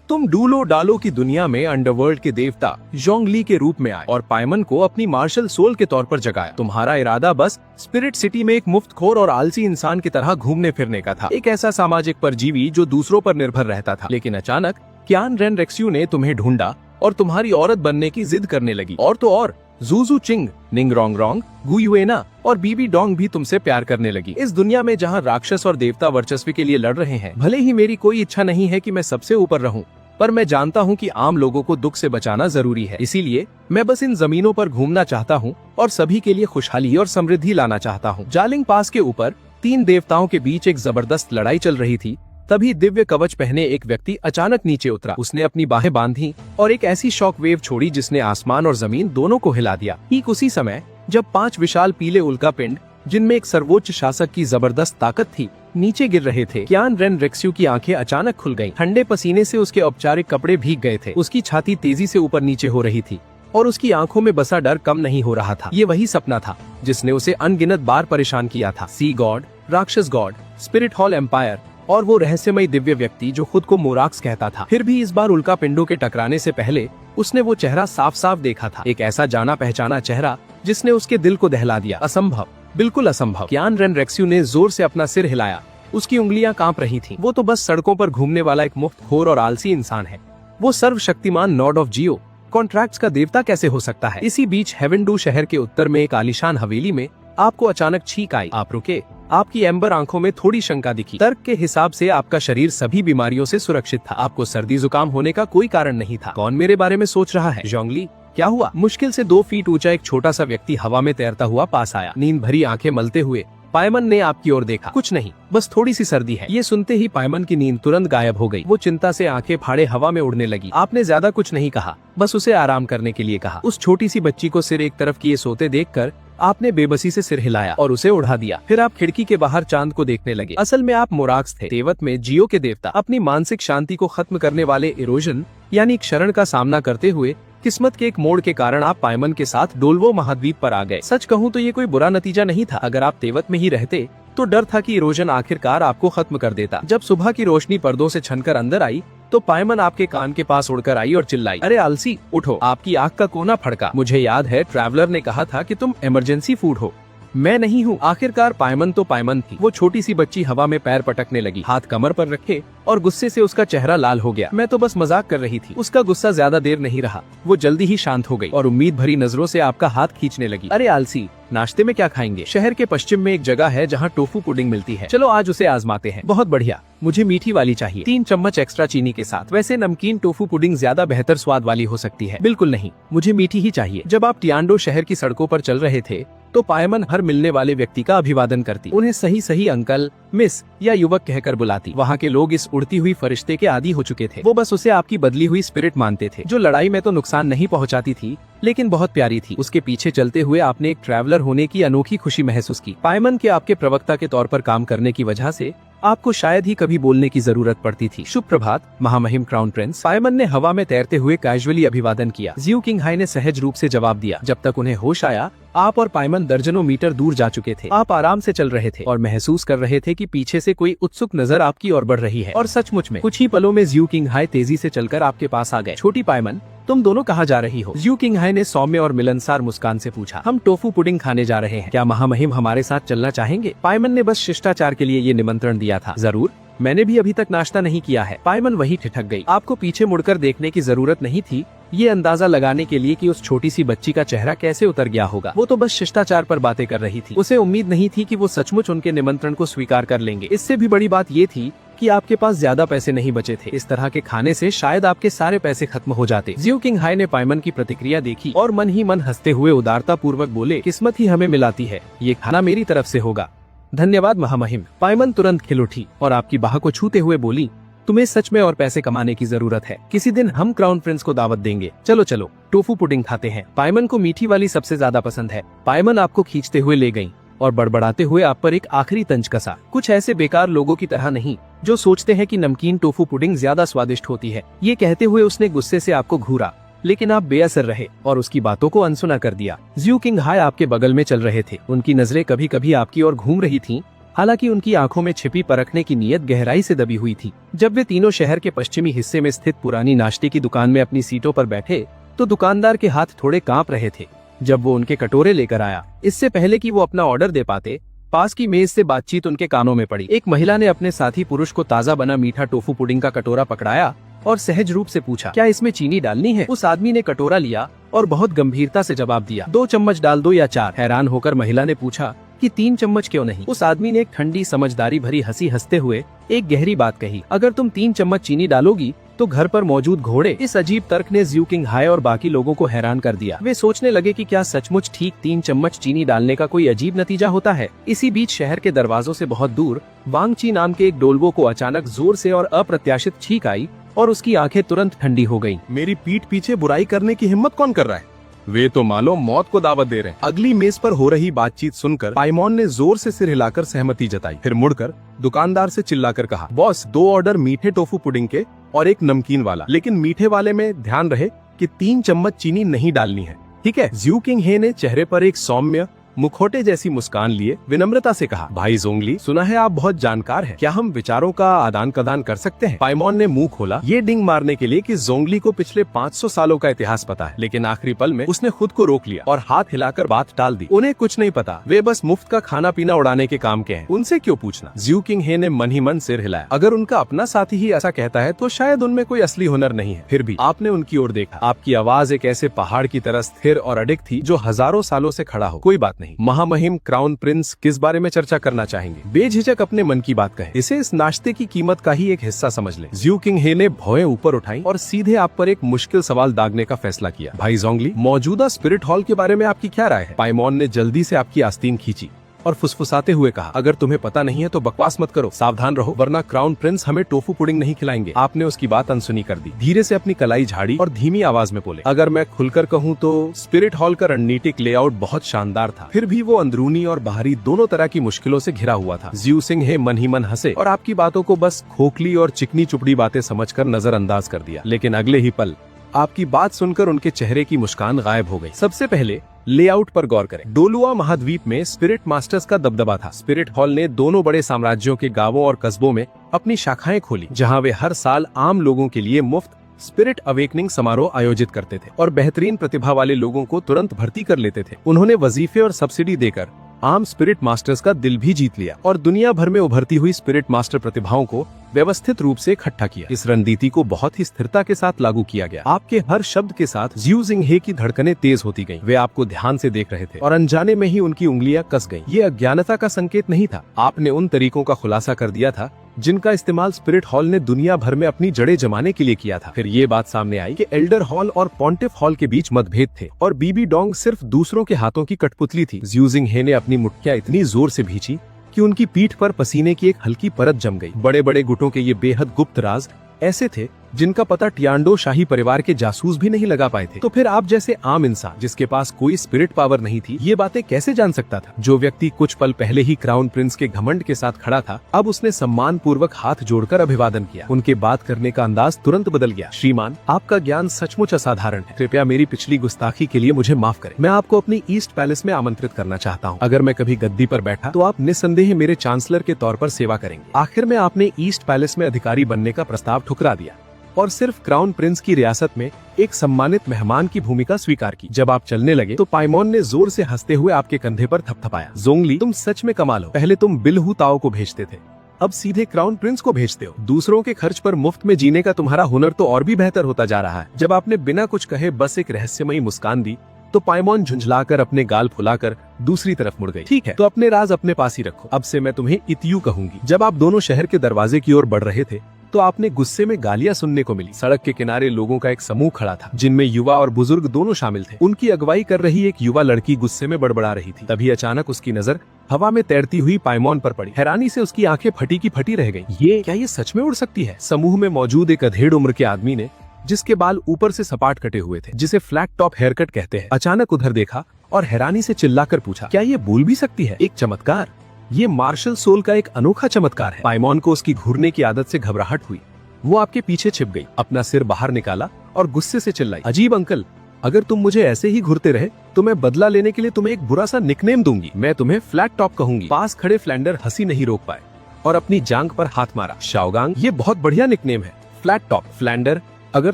तुम डूलो डालो की दुनिया में अंडरवर्ल्ड के देवता जोंगली के रूप में आए और पाइमन को अपनी मार्शल सोल के तौर पर जगाया। तुम्हारा इरादा बस स्पिरिट सिटी में एक मुफ्तखोर और आलसी इंसान की तरह घूमने फिरने का था, एक ऐसा सामाजिक परजीवी जो दूसरों पर निर्भर रहता था। लेकिन अचानक क्यान रेन रेक्स्यू ने तुम्हें ढूंढा और तुम्हारी औरत बनने की जिद करने लगी। और तो और जूजू चिंग, निंग रोंग रोंग, गुयुएना और बीबी डोंग भी तुमसे प्यार करने लगी। इस दुनिया में जहाँ राक्षस और देवता वर्चस्व के लिए लड़ रहे हैं, भले ही मेरी कोई इच्छा नहीं है कि मैं सबसे ऊपर रहूं, पर मैं जानता हूँ कि आम लोगों को दुख से बचाना जरूरी है। इसीलिए मैं बस इन जमीनों पर घूमना चाहता हूँ और सभी के लिए खुशहाली और समृद्धि लाना चाहता हूँ। जालिंग पास के ऊपर 3 देवताओं के बीच एक जबरदस्त लड़ाई चल रही थी। तभी दिव्य कवच पहने एक व्यक्ति अचानक नीचे उतरा। उसने अपनी बाहें बांधी और एक ऐसी शॉक वेव छोड़ी जिसने आसमान और जमीन दोनों को हिला दिया। ठीक उसी समय जब 5 विशाल पीले उल्का पिंड, जिनमें एक सर्वोच्च शासक की जबरदस्त ताकत थी, नीचे गिर रहे थे, क्यान रेन रेक्स्यू की आंखें अचानक खुल गईं। ठंडे पसीने से उसके औपचारिक कपड़े भीग गए थे। उसकी छाती तेजी से ऊपर नीचे हो रही थी और उसकी आंखों में बसा डर कम नहीं हो रहा था। ये वही सपना था जिसने उसे अनगिनत बार परेशान किया था। सी गॉड, राक्षस गॉड, स्पिरिट हॉल एम्पायर और वो रहस्यमय दिव्य व्यक्ति जो खुद को मोराक्स कहता था। फिर भी इस बार उल्का पिंडों के टकराने से पहले उसने वो चेहरा साफ साफ देखा था, एक ऐसा जाना पहचाना चेहरा जिसने उसके दिल को दहला दिया। असंभव, बिल्कुल असंभव। क्यान रेन रेक्स्यू ने जोर से अपना सिर हिलाया। उसकी उंगलियां कांप रही थीं। वो तो बस सड़कों पर घूमने वाला एक मुफ्तखोर और आलसी इंसान है। वो सर्वशक्तिमान नॉर्ड ऑफ जियो कॉन्ट्रैक्ट्स का देवता कैसे हो सकता है? इसी बीच हेवेंडू शहर के उत्तर में एक आलीशान हवेली में आपको अचानक छींक आई। आप रुके। आपकी एम्बर आंखों में थोड़ी शंका दिखी। तर्क के हिसाब से आपका शरीर सभी बीमारियों से सुरक्षित था। आपको सर्दी जुकाम होने का कोई कारण नहीं था। कौन मेरे बारे में सोच रहा है? जोंगली, क्या हुआ? मुश्किल से 2 फीट ऊंचा एक छोटा सा व्यक्ति हवा में तैरता हुआ पास आया। नींद भरी आंखें मलते हुए पायमन ने आपकी ओर देखा। कुछ नहीं, बस थोड़ी सी सर्दी है। ये सुनते ही पायमन की नींद तुरंत गायब हो गई। वो चिंता से आंखें फाड़े हवा में उड़ने लगी। आपने ज्यादा कुछ नहीं कहा, बस उसे आराम करने के लिए कहा। उस छोटी सी बच्ची को सिर एक तरफ किए सोते देखकर आपने बेबसी से सिर हिलाया और उसे उड़ा दिया। फिर आप खिड़की के बाहर चांद को देखने लगे। असल में आप मोराक्स थे, तेवत में जियो के देवता। अपनी मानसिक शांति को खत्म करने वाले इरोजन यानी क्षरण का सामना करते हुए किस्मत के एक मोड़ के कारण आप पायमन के साथ डोल्वो महाद्वीप पर आ गए। सच कहूँ तो ये कोई बुरा नतीजा नहीं था। अगर आप तेवत में ही रहते तो डर था कि इरोजन आखिरकार आपको खत्म कर देता। जब सुबह की रोशनी पर्दों से छनकर अंदर आई तो पायमन आपके कान के पास उड़कर आई और चिल्लाई, अरे आलसी, उठो। आपकी आंख का कोना फड़का। मुझे याद है ट्रैवलर ने कहा था कि तुम इमरजेंसी फूड हो। मैं नहीं हूँ। आखिरकार पायमन तो पायमन थी। वो छोटी सी बच्ची हवा में पैर पटकने लगी, हाथ कमर पर रखे और गुस्से से उसका चेहरा लाल हो गया। मैं तो बस मजाक कर रही थी। उसका गुस्सा ज्यादा देर नहीं रहा। वो जल्दी ही शांत हो गई और उम्मीद भरी नजरों से आपका हाथ खींचने लगी। अरे आलसी, नाश्ते में क्या खाएंगे? शहर के पश्चिम में एक जगह है जहाँ टोफू पुडिंग मिलती है। चलो आज उसे आजमाते हैं। बहुत बढ़िया, मुझे मीठी वाली चाहिए, 3 चम्मच एक्स्ट्रा चीनी के साथ। वैसे नमकीन टोफू पुडिंग ज्यादा बेहतर स्वाद वाली हो सकती है। बिल्कुल नहीं, मुझे मीठी ही चाहिए। जब आप टियांडो शहर की सड़कों पर चल रहे थे तो पायमन हर मिलने वाले व्यक्ति का अभिवादन करती, उन्हें सही सही अंकल, मिस या युवक कहकर बुलाती। वहाँ के लोग इस उड़ती हुई फरिश्ते के आदी हो चुके थे। वो बस उसे आपकी बदली हुई स्पिरिट मानते थे, जो लड़ाई में तो नुकसान नहीं पहुँचाती थी लेकिन बहुत प्यारी थी। उसके पीछे चलते हुए आपने एक ट्रैवलर होने की अनोखी खुशी महसूस की। पायमन के आपके प्रवक्ता के तौर पर काम करने की वजह से आपको शायद ही कभी बोलने की जरूरत पड़ती थी। शुभ प्रभात महामहिम क्राउन प्रिंस। पायमन ने हवा में तैरते हुए कैजुअली अभिवादन किया। जियो किंग हाई ने सहज रूप से जवाब दिया। जब तक उन्हें होश आया आप और पायमन दर्जनों मीटर दूर जा चुके थे। आप आराम से चल रहे थे और महसूस कर रहे थे कि पीछे से कोई उत्सुक नजर आपकी ओर बढ़ रही है। और सचमुच में कुछ ही पलों में जियो किंग हाई तेजी से चलकर आपके पास आ गए। छोटी पायमन, तुम दोनों कहाँ जा रही हो? जियो किंग हाई ने सौम्य और मिलनसार मुस्कान से पूछा। हम टोफू पुडिंग खाने जा रहे हैं। क्या महामहिम हमारे साथ चलना चाहेंगे? पायमन ने बस शिष्टाचार के लिए ये निमंत्रण दिया था। जरूर, मैंने भी अभी तक नाश्ता नहीं किया है। पायमन वही ठिठक गई। आपको पीछे मुड़कर देखने की जरूरत नहीं थी ये अंदाजा लगाने के लिए कि उस छोटी सी बच्ची का चेहरा कैसे उतर गया होगा। वो तो बस शिष्टाचार पर बातें कर रही थी। उसे उम्मीद नहीं थी कि वो सचमुच उनके निमंत्रण को स्वीकार कर लेंगे। इससे भी बड़ी बात ये थी कि आपके पास ज्यादा पैसे नहीं बचे थे। इस तरह के खाने से शायद आपके सारे पैसे खत्म हो जाते। जियो किंग हाई ने पायमन की प्रतिक्रिया देखी और मन ही मन हंसते हुए उदारता पूर्वक बोले, किस्मत ही हमें मिलाती है, ये खाना मेरी तरफ से होगा। धन्यवाद महामहिम। पायमन तुरंत खिल उठी और आपकी बाह को छूते हुए बोली, तुम्हें सच में और पैसे कमाने की जरूरत है। किसी दिन हम क्राउन प्रिंस को दावत देंगे। चलो चलो टोफू पुडिंग खाते हैं। पायमन को मीठी वाली सबसे ज्यादा पसंद है। पायमन आपको खींचते हुए ले गयी और बड़बड़ाते हुए आप पर एक आखिरी तंज कसा। कुछ ऐसे बेकार लोगों की तरह नहीं जो सोचते हैं कि नमकीन टोफू पुडिंग ज्यादा स्वादिष्ट होती है। ये कहते हुए उसने गुस्से से आपको घूरा, लेकिन आप बेअसर रहे और उसकी बातों को अनसुना कर दिया। जियो किंग हाई आपके बगल में चल रहे थे। उनकी नजरें कभी कभी आपकी ओर घूम रही थीं, हालांकि उनकी आंखों में छिपी परखने की नीयत गहराई से दबी हुई थी। जब वे तीनों शहर के पश्चिमी हिस्से में स्थित पुरानी नाश्ते की दुकान में अपनी सीटों पर बैठे तो दुकानदार के हाथ थोड़े कांप रहे थे। जब वो उनके कटोरे लेकर आया, इससे पहले कि वो अपना ऑर्डर दे पाते, पास की मेज से बातचीत उनके कानों में पड़ी। एक महिला ने अपने साथी पुरुष को ताज़ा बना मीठा टोफू पुडिंग का कटोरा पकड़ाया और सहज रूप से पूछा, क्या इसमें चीनी डालनी है? उस आदमी ने कटोरा लिया और बहुत गंभीरता से जवाब दिया, 2 चम्मच डाल दो या 4। हैरान होकर महिला ने पूछा कि 3 चम्मच क्यों नहीं? उस आदमी ने एक ठंडी समझदारी भरी हंसी हंसते हुए एक गहरी बात कही, अगर तुम 3 चम्मच चीनी डालोगी तो घर पर मौजूद घोड़े। इस अजीब तर्क ने ज्यू किंग हाय और बाकी लोगों को हैरान कर दिया। वे सोचने लगे कि क्या सचमुच ठीक 3 चम्मच चीनी डालने का कोई अजीब नतीजा होता है। इसी बीच शहर के दरवाजों से बहुत दूर वांगची नाम के एक डोलवो को अचानक जोर से और अप्रत्याशित छींक आई और उसकी आंखें तुरंत ठंडी हो गईं। मेरी पीठ पीछे बुराई करने की हिम्मत कौन कर रहा है? वे तो मालूम मौत को दावत दे रहे हैं। अगली मेज पर हो रही बातचीत सुनकर पाइमोन ने जोर से सिर हिलाकर सहमति जताई। फिर मुड़कर दुकानदार से चिल्लाकर कहा, बॉस 2 ऑर्डर मीठे टोफू पुडिंग के और 1 नमकीन वाला, लेकिन मीठे वाले में ध्यान रहे कि 3 चम्मच चीनी नहीं डालनी है, ठीक है? ज्यू किंग हे ने चेहरे पर एक सौम्य मुखौटे जैसी मुस्कान लिए विनम्रता से कहा, भाई जोंगली, सुना है आप बहुत जानकार हैं, क्या हम विचारों का आदान प्रदान कर सकते हैं? पाइमोन ने मुंह खोला, ये डिंग मारने के लिए कि जोंगली को पिछले 500 सालों का इतिहास पता है, लेकिन आखिरी पल में उसने खुद को रोक लिया और हाथ हिलाकर बात टाल दी। उन्हें कुछ नहीं पता, वे बस मुफ्त का खाना पीना उड़ाने के काम के हैं, उनसे क्यों पूछना? ज्यू किंग हे ने मन ही मन सिर हिलाया। अगर उनका अपना साथी ही ऐसा कहता है तो शायद उनमें कोई असली हुनर नहीं है। फिर भी आपने उनकी ओर देखा, आपकी आवाज एक ऐसे पहाड़ की तरह स्थिर और अडिग थी जो हजारों सालों से खड़ा हो। कोई बात नहीं, महामहिम क्राउन प्रिंस किस बारे में चर्चा करना चाहेंगे? बेझिझक अपने मन की बात कहे, इसे इस नाश्ते की कीमत का ही एक हिस्सा समझ ले। ज्यू किंग हे ने भौएं ऊपर उठाई और सीधे आप पर एक मुश्किल सवाल दागने का फैसला किया। भाई जोंगली, मौजूदा स्पिरिट हॉल के बारे में आपकी क्या राय है? पाइमोन ने जल्दी से आपकी आस्तीन खींची और फुसफुसाते हुए कहा, अगर तुम्हें पता नहीं है तो बकवास मत करो, सावधान रहो, वरना क्राउन प्रिंस हमें टोफू पुडिंग नहीं खिलाएंगे। आपने उसकी बात अनसुनी कर दी। धीरे से अपनी कलाई झाड़ी और धीमी आवाज में बोले, अगर मैं खुलकर कहूँ तो स्पिरिट हॉल का रणनीतिक लेआउट बहुत शानदार था, फिर भी वो अंदरूनी और बाहरी दोनों तरह की मुश्किलों से घिरा हुआ था। ज्यू सिंह हे मन ही मन हंसे और आपकी बातों को बस खोखली और चिकनी चुपड़ी बातें समझकर नजरअंदाज कर दिया। लेकिन अगले ही पल आपकी बात सुनकर उनके चेहरे की मुस्कान गायब हो गई। सबसे पहले लेआउट पर गौर करें। डोलुआ महाद्वीप में स्पिरिट मास्टर्स का दबदबा था। स्पिरिट हॉल ने दोनों बड़े साम्राज्यों के गांवों और कस्बों में अपनी शाखाएं खोली, जहां वे हर साल आम लोगों के लिए मुफ्त स्पिरिट अवेकनिंग समारोह आयोजित करते थे और बेहतरीन प्रतिभा वाले लोगों को तुरंत भर्ती कर लेते थे। उन्होंने वजीफे और सब्सिडी देकर आम स्पिरिट मास्टर्स का दिल भी जीत लिया और दुनिया भर में उभरती हुई स्पिरिट मास्टर प्रतिभाओं को व्यवस्थित रूप से इकट्ठा किया। इस रणनीति को बहुत ही स्थिरता के साथ लागू किया गया। आपके हर शब्द के साथ ज्यू जिंग हे की धड़कनें तेज होती गईं। वे आपको ध्यान से देख रहे थे और अनजाने में ही उनकी उंगलियां कस गईं। ये अज्ञानता का संकेत नहीं था, आपने उन तरीकों का खुलासा कर दिया था जिनका इस्तेमाल स्पिरिट हॉल ने दुनिया भर में अपनी जड़ें जमाने के लिए किया था। फिर ये बात सामने आई कि एल्डर हॉल और पॉन्टिफ हॉल के बीच मतभेद थे और बीबी डोंग सिर्फ दूसरों के हाथों की कठपुतली थी। ज्यू जिंग हे ने अपनी मुट्ठियां इतनी जोर से भींची कि उनकी पीठ पर पसीने की एक हल्की परत जम गई। बड़े बड़े गुटों के ये बेहद गुप्त राज ऐसे थे जिनका पता टियान्डो शाही परिवार के जासूस भी नहीं लगा पाए थे। तो फिर आप जैसे आम इंसान जिसके पास कोई स्पिरिट पावर नहीं थी, ये बातें कैसे जान सकता था? जो व्यक्ति कुछ पल पहले ही क्राउन प्रिंस के घमंड के साथ खड़ा था, अब उसने सम्मान पूर्वक हाथ जोड़कर अभिवादन किया। उनके बात करने का अंदाज तुरंत बदल गया। श्रीमान, आपका ज्ञान सचमुच असाधारण है। कृपया मेरी पिछली गुस्ताखी के लिए मुझे माफ करें। मैं आपको अपनी ईस्ट पैलेस में आमंत्रित करना चाहता हूँ। अगर मैं कभी गद्दी पर बैठा तो आप निस्संदेह मेरे चांसलर के तौर पर सेवा करेंगे। आखिर में आपने ईस्ट पैलेस में अधिकारी बनने का प्रस्ताव ठुकरा दिया और सिर्फ क्राउन प्रिंस की रियासत में एक सम्मानित मेहमान की भूमिका स्वीकार की। जब आप चलने लगे तो पाइमोन ने जोर से हंसते हुए आपके कंधे पर थपथपाया। जोंगली, तुम सच में कमाल हो। पहले तुम बिलहू ताओ को भेजते थे, अब सीधे क्राउन प्रिंस को भेजते हो। दूसरों के खर्च पर मुफ्त में जीने का तुम्हारा हुनर तो और भी बेहतर होता जा रहा है। जब आपने बिना कुछ कहे बस एक रहस्यमयी मुस्कान दी तो पाइमोन झुंझलाकर अपने गाल फुलाकर दूसरी तरफ मुड़ गई। ठीक है, तो अपने राज अपने पास ही रखो। अब से मैं तुम्हें इतियू कहूंगी। जब आप दोनों शहर के दरवाजे की ओर बढ़ रहे थे तो आपने गुस्से में गालियां सुनने को मिली। सड़क के किनारे लोगों का एक समूह खड़ा था जिनमें युवा और बुजुर्ग दोनों शामिल थे। उनकी अगुवाई कर रही एक युवा लड़की गुस्से में बड़बड़ा रही थी। तभी अचानक उसकी नजर हवा में तैरती हुई पाइमोन पर पड़ी। हैरानी से उसकी आंखें फटी की फटी रह गईं। ये सच में उड़ सकती है? समूह में मौजूद एक अधेड़ उम्र के आदमी ने, जिसके बाल ऊपर से सपाट कटे हुए थे, जिसे फ्लैट टॉप हेयर कट कहते हैं, अचानक उधर देखा और हैरानी से चिल्लाकर पूछा, क्या ये बोल भी सकती है? एक चमत्कार। ये मार्शल सोल का एक अनोखा चमत्कार है। पाइमोन को उसकी घूरने की आदत से घबराहट हुई। वो आपके पीछे छिप गई, अपना सिर बाहर निकाला और गुस्से से चिल्लाई, अजीब अंकल, अगर तुम मुझे ऐसे ही घुरते रहे तो मैं बदला लेने के लिए तुम्हें एक बुरा सा निकनेम दूंगी। मैं तुम्हें फ्लैट टॉप कहूंगी। पास खड़े फ्लैंडर हंसी नहीं रोक पाए और अपनी जांघ पर हाथ मारा। शाओगांग, ये बहुत बढ़िया निकनेम है, फ्लैट टॉप। फ्लैंडर, अगर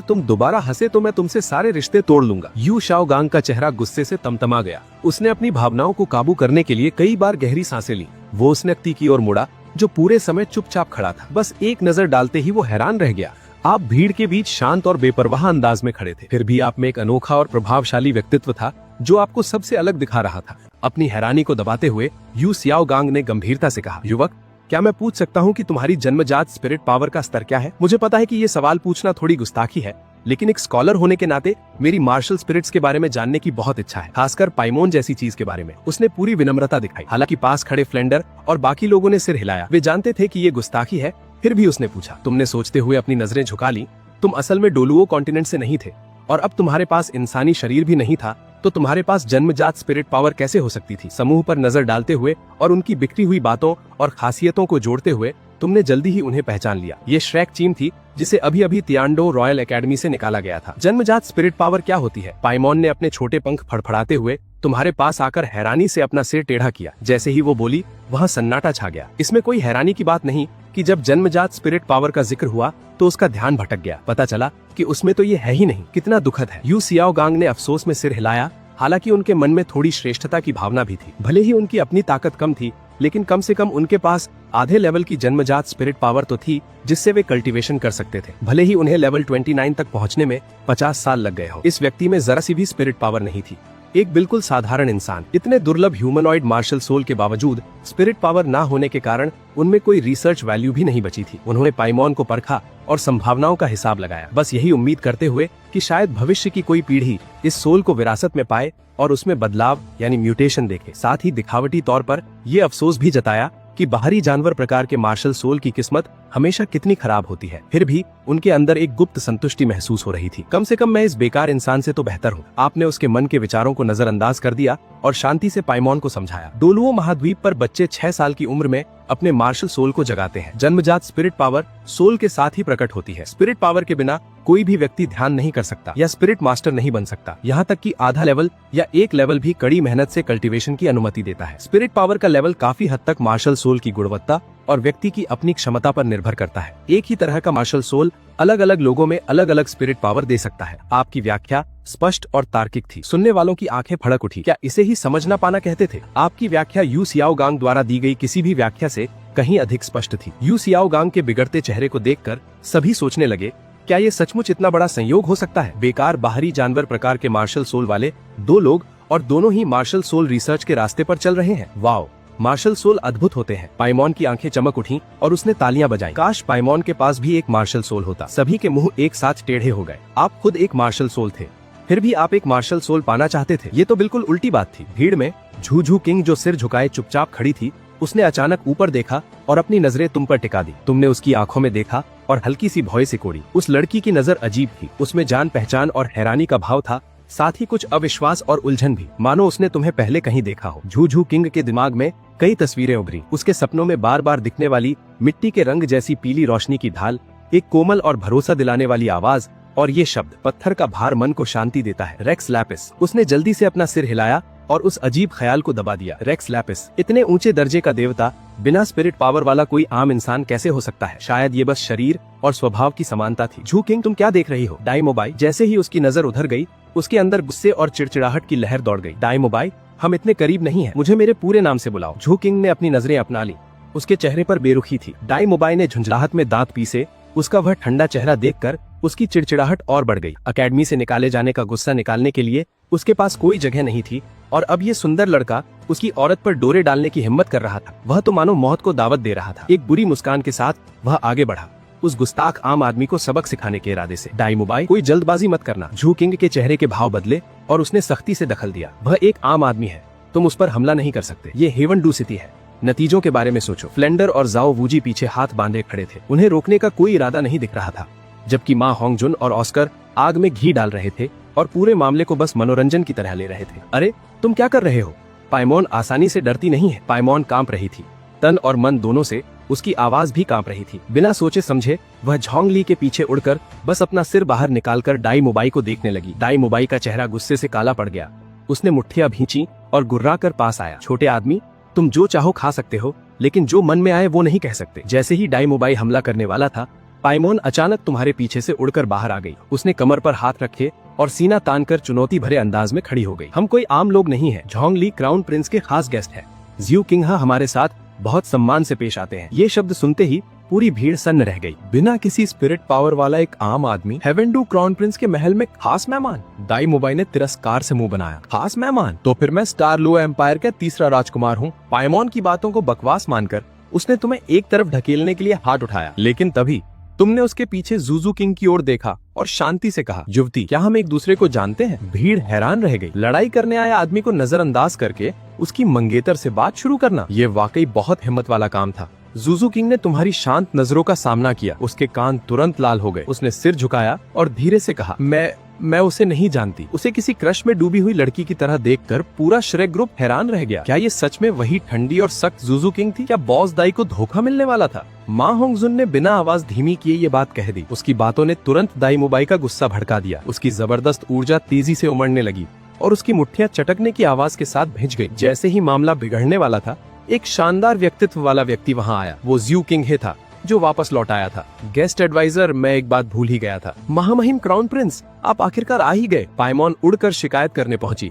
तुम दोबारा हंसे तो मैं तुमसे सारे रिश्ते तोड़ लूंगा। यू शाओगांग का चेहरा गुस्से से तमतमा गया। उसने अपनी भावनाओं को काबू करने के लिए कई बार गहरी सांसें ली। वो उस व्यक्ति की ओर मुड़ा जो पूरे समय चुपचाप खड़ा था। बस एक नजर डालते ही वो हैरान रह गया। आप भीड़ के बीच शांत और बेपरवाह अंदाज में खड़े थे, फिर भी आप में एक अनोखा और प्रभावशाली व्यक्तित्व था जो आपको सबसे अलग दिखा रहा था। अपनी हैरानी को दबाते हुए यू शाओगांग ने गंभीरता से कहा, युवक, क्या मैं पूछ सकता हूँ कि तुम्हारी जन्मजात स्पिरिट पावर का स्तर क्या है? मुझे पता है कि ये सवाल पूछना थोड़ी गुस्ताखी है, लेकिन एक स्कॉलर होने के नाते मेरी मार्शल स्पिरिट्स के बारे में जानने की बहुत इच्छा है, खासकर पाइमोन जैसी चीज के बारे में। उसने पूरी विनम्रता दिखाई। हालांकि पास खड़े फ्लेंडर और बाकी लोगों ने सिर हिलाया। वे जानते थे कि ये गुस्ताखी है, फिर भी उसने पूछा। तुमने सोचते हुए अपनी नजरें झुका ली। तुम असल में डोलुओ कॉन्टिनेंट से नहीं थे, और अब तुम्हारे पास इंसानी शरीर भी नहीं था, तो तुम्हारे पास जन्मजात स्पिरिट पावर कैसे हो सकती थी? समूह पर नजर डालते हुए और उनकी बिखरी हुई बातों और खासियतों को जोड़ते हुए तुमने जल्दी ही उन्हें पहचान लिया। ये श्रेक चीम थी जिसे अभी अभी तियांडो रॉयल एकेडमी से निकाला गया था। जन्मजात स्पिरिट पावर क्या होती है? पाइमोन ने अपने छोटे पंख फड़फड़ाते हुए तुम्हारे पास आकर हैरानी से अपना सिर टेढ़ा किया। जैसे ही वो बोली, वहाँ सन्नाटा छा गया। इसमें कोई हैरानी की बात नहीं कि जब जन्मजात स्पिरिट पावर का जिक्र हुआ तो उसका ध्यान भटक गया। पता चला कि उसमें तो ये है ही नहीं। कितना दुखद है। यू शाओगांग ने अफसोस में सिर हिलाया। हालांकि उनके मन में थोड़ी श्रेष्ठता की भावना भी थी। भले ही उनकी अपनी ताकत कम थी, लेकिन कम से कम उनके पास आधे लेवल की जन्मजात स्पिरिट पावर तो थी जिससे वे कल्टीवेशन कर सकते थे। भले ही उन्हें लेवल 29 तक पहुंचने में 50 साल लग गए हो। इस व्यक्ति में जरा सी भी स्पिरिट पावर नहीं थी। एक बिल्कुल साधारण इंसान। इतने दुर्लभ ह्यूमनॉइड मार्शल सोल के बावजूद स्पिरिट पावर ना होने के कारण उनमें कोई रिसर्च वैल्यू भी नहीं बची थी। उन्होंने पाइमोन को परखा और संभावनाओं का हिसाब लगाया, बस यही उम्मीद करते हुए कि शायद भविष्य की कोई पीढ़ी इस सोल को विरासत में पाए और उसमें बदलाव यानी म्यूटेशन देखे। साथ ही दिखावटी तौर पर ये अफसोस भी जताया कि बाहरी जानवर प्रकार के मार्शल सोल की किस्मत हमेशा कितनी खराब होती है। फिर भी उनके अंदर एक गुप्त संतुष्टि महसूस हो रही थी। कम से कम मैं इस बेकार इंसान से तो बेहतर हूँ। आपने उसके मन के विचारों को नजरअंदाज कर दिया और शांति से पाइमोन को समझाया। डोलुओ महाद्वीप पर बच्चे 6 साल की उम्र में अपने मार्शल सोल को जगाते हैं। जन्मजात स्पिरिट पावर सोल के साथ ही प्रकट होती है। स्पिरिट पावर के बिना कोई भी व्यक्ति ध्यान नहीं कर सकता या स्पिरिट मास्टर नहीं बन सकता। यहाँ तक कि आधा लेवल या एक लेवल भी कड़ी मेहनत से कल्टीवेशन की अनुमति देता है। स्पिरिट पावर का लेवल काफी हद तक मार्शल सोल की गुणवत्ता और व्यक्ति की अपनी क्षमता पर निर्भर करता है। एक ही तरह का मार्शल सोल अलग अलग लोगों में अलग अलग स्पिरिट पावर दे सकता है। आपकी व्याख्या स्पष्ट और तार्किक थी। सुनने वालों की आंखें फड़क उठी। क्या इसे ही समझ ना पाना कहते थे? आपकी व्याख्या यू शाओगांग द्वारा दी गई किसी भी व्याख्या से कहीं अधिक स्पष्ट थी। यू शाओगांग के बिगड़ते चेहरे को देखकर सभी सोचने लगे, क्या ये सचमुच इतना बड़ा संयोग हो सकता है? बेकार बाहरी जानवर प्रकार के मार्शल सोल वाले 2 लोग और दोनों ही मार्शल सोल रिसर्च के रास्ते पर चल रहे हैं। वाओ, मार्शल सोल अद्भुत होते हैं। पाइमोन की आंखें चमक उठी और उसने तालियां बजाई। काश पाइमोन के पास भी एक मार्शल सोल होता। सभी के मुंह एक साथ टेढ़े हो गए। आप खुद एक मार्शल सोल थे, फिर भी आप एक मार्शल सोल पाना चाहते थे। ये तो बिल्कुल उल्टी बात थी। भीड़ में झूझू किंग जो सिर झुकाए चुपचाप खड़ी थी, उसने अचानक ऊपर देखा और अपनी नजरें तुम पर टिका दी। तुमने उसकी आंखों में देखा और हल्की सी भौं से कोड़ी। उस लड़की की नजर अजीब थी। उसमें जान पहचान और हैरानी का भाव था, साथ ही कुछ अविश्वास और उलझन भी, मानो उसने तुम्हें पहले कहीं देखा हो। झूझू किंग के दिमाग में कई तस्वीरें उभरी। उसके सपनों में बार बार दिखने वाली मिट्टी के रंग जैसी पीली रोशनी की ढाल, एक कोमल और भरोसा दिलाने वाली आवाज और ये शब्द, पत्थर का भार मन को शांति देता है। Rex Lapis. उसने जल्दी से अपना सिर हिलाया और उस अजीब ख्याल को दबा दिया। रेक्स लैपिस, इतने ऊंचे दर्जे का देवता बिना स्पिरिट पावर वाला कोई आम इंसान कैसे हो सकता है? शायद ये बस शरीर और स्वभाव की समानता थी। झू किंग, तुम क्या देख रही हो? डाइमोबाई। जैसे ही उसकी नजर उधर गई, उसके अंदर गुस्से और चिड़चिड़ाहट की लहर दौड़ गई। डाइमोबाई, हम इतने करीब नहीं हैं। मुझे मेरे पूरे नाम से बुलाओ। झू किंग ने अपनी नजरें अपना ली। उसके चेहरे पर बेरुखी थी। डाइमोबाई ने झुंझलाहट में दांत पीसे। उसका वह ठंडा चेहरा देखकर उसकी चिड़चिड़ाहट और बढ़ गई। अकेडमी से निकाले जाने का गुस्सा निकालने के लिए उसके पास कोई जगह नहीं थी और अब ये सुंदर लड़का उसकी औरत पर डोरे डालने की हिम्मत कर रहा था। वह तो मानो मौत को दावत दे रहा था। एक बुरी मुस्कान के साथ वह आगे बढ़ा, उस गुस्ताख आम आदमी को सबक सिखाने के इरादे से। डाइमोबाई, कोई जल्दबाजी मत करना। झू किंग के चेहरे के भाव बदले और उसने सख्ती से दखल दिया। वह एक आम आदमी है, तुम उस पर हमला नहीं कर सकते। ये हेवन डू सिटी है, नतीजों के बारे में सोचो। फ्लेंडर और जाओ वूजी पीछे हाथ बांधे खड़े थे। उन्हें रोकने का कोई इरादा नहीं दिख रहा था, जबकि माँ होंगजुन और ऑस्कर आग में घी डाल रहे थे और पूरे मामले को बस मनोरंजन की तरह ले रहे थे। अरे तुम क्या कर रहे हो? पाइमोन आसानी से डरती नहीं है। पाइमोन कांप रही थी, तन और मन दोनों से, उसकी आवाज भी कांप रही थी। बिना सोचे समझे वह झोंगली के पीछे उड़कर बस अपना सिर बाहर निकालकर डाई मोबाई को देखने लगी। डाई मोबाई का चेहरा गुस्से से काला पड़ गया। उसने मुट्ठियां भींची और गुर्रा कर पास आया। छोटे आदमी, तुम जो चाहो खा सकते हो, लेकिन जो मन में आए वो नहीं कह सकते। जैसे ही डाई मोबाई हमला करने वाला था, पाइमोन अचानक तुम्हारे पीछे से उड़कर बाहर आ गई। उसने कमर पर हाथ रखे और सीना तानकर चुनौती भरे अंदाज में खड़ी हो गई। हम कोई आम लोग नहीं है, झोंगली क्राउन प्रिंस के खास गेस्ट है। ज्यू किंगहा हमारे साथ बहुत सम्मान से पेश आते हैं। ये शब्द सुनते ही पूरी भीड़ सन्न रह गई। बिना किसी स्पिरिट पावर वाला एक आम आदमी हेवेंडू क्राउन प्रिंस के महल में खास मेहमान। दाई मोबाई ने तिरस्कार से मुंह बनाया। खास मेहमान? तो फिर मैं स्टार लो एम्पायर का तीसरा राजकुमार हूँ। पाइमोन की बातों को बकवास मानकर उसने तुम्हें एक तरफ ढकेलने के लिए हाथ उठाया, लेकिन तभी तुमने उसके पीछे जूजू किंग की ओर देखा और शांति से कहा, युवती, क्या हम एक दूसरे को जानते हैं? भीड़ हैरान रह गई। लड़ाई करने आया आदमी को नजरअंदाज करके उसकी मंगेतर से बात शुरू करना, ये वाकई बहुत हिम्मत वाला काम था। जूजू किंग ने तुम्हारी शांत नजरों का सामना किया। उसके कान तुरंत लाल हो गए। उसने सिर झुकाया और धीरे से कहा, मैं उसे नहीं जानती। उसे किसी क्रश में डूबी हुई लड़की की तरह देखकर पूरा श्रेक ग्रुप हैरान रह गया। क्या ये सच में वही ठंडी और सख्त जूजू किंग थी? क्या बॉस दाई को धोखा मिलने वाला था? माँ होंगजुन ने बिना आवाज धीमी किए ये बात कह दी। उसकी बातों ने तुरंत दाई मोबाई का गुस्सा भड़का दिया। उसकी जबरदस्त ऊर्जा तेजी से उमड़ने लगी और उसकी मुट्ठियां चटकने की आवाज के साथ भिंच गई। जैसे ही मामला बिगड़ने वाला था, एक शानदार व्यक्तित्व वाला व्यक्ति वहाँ आया। वो ज्यू किंग हे था जो वापस लौट आया था। गेस्ट एडवाइजर, मैं एक बात भूल ही गया था। महामहिम क्राउन प्रिंस, आप आखिरकार आ ही गए। पाइमोन उड़कर शिकायत करने पहुंची।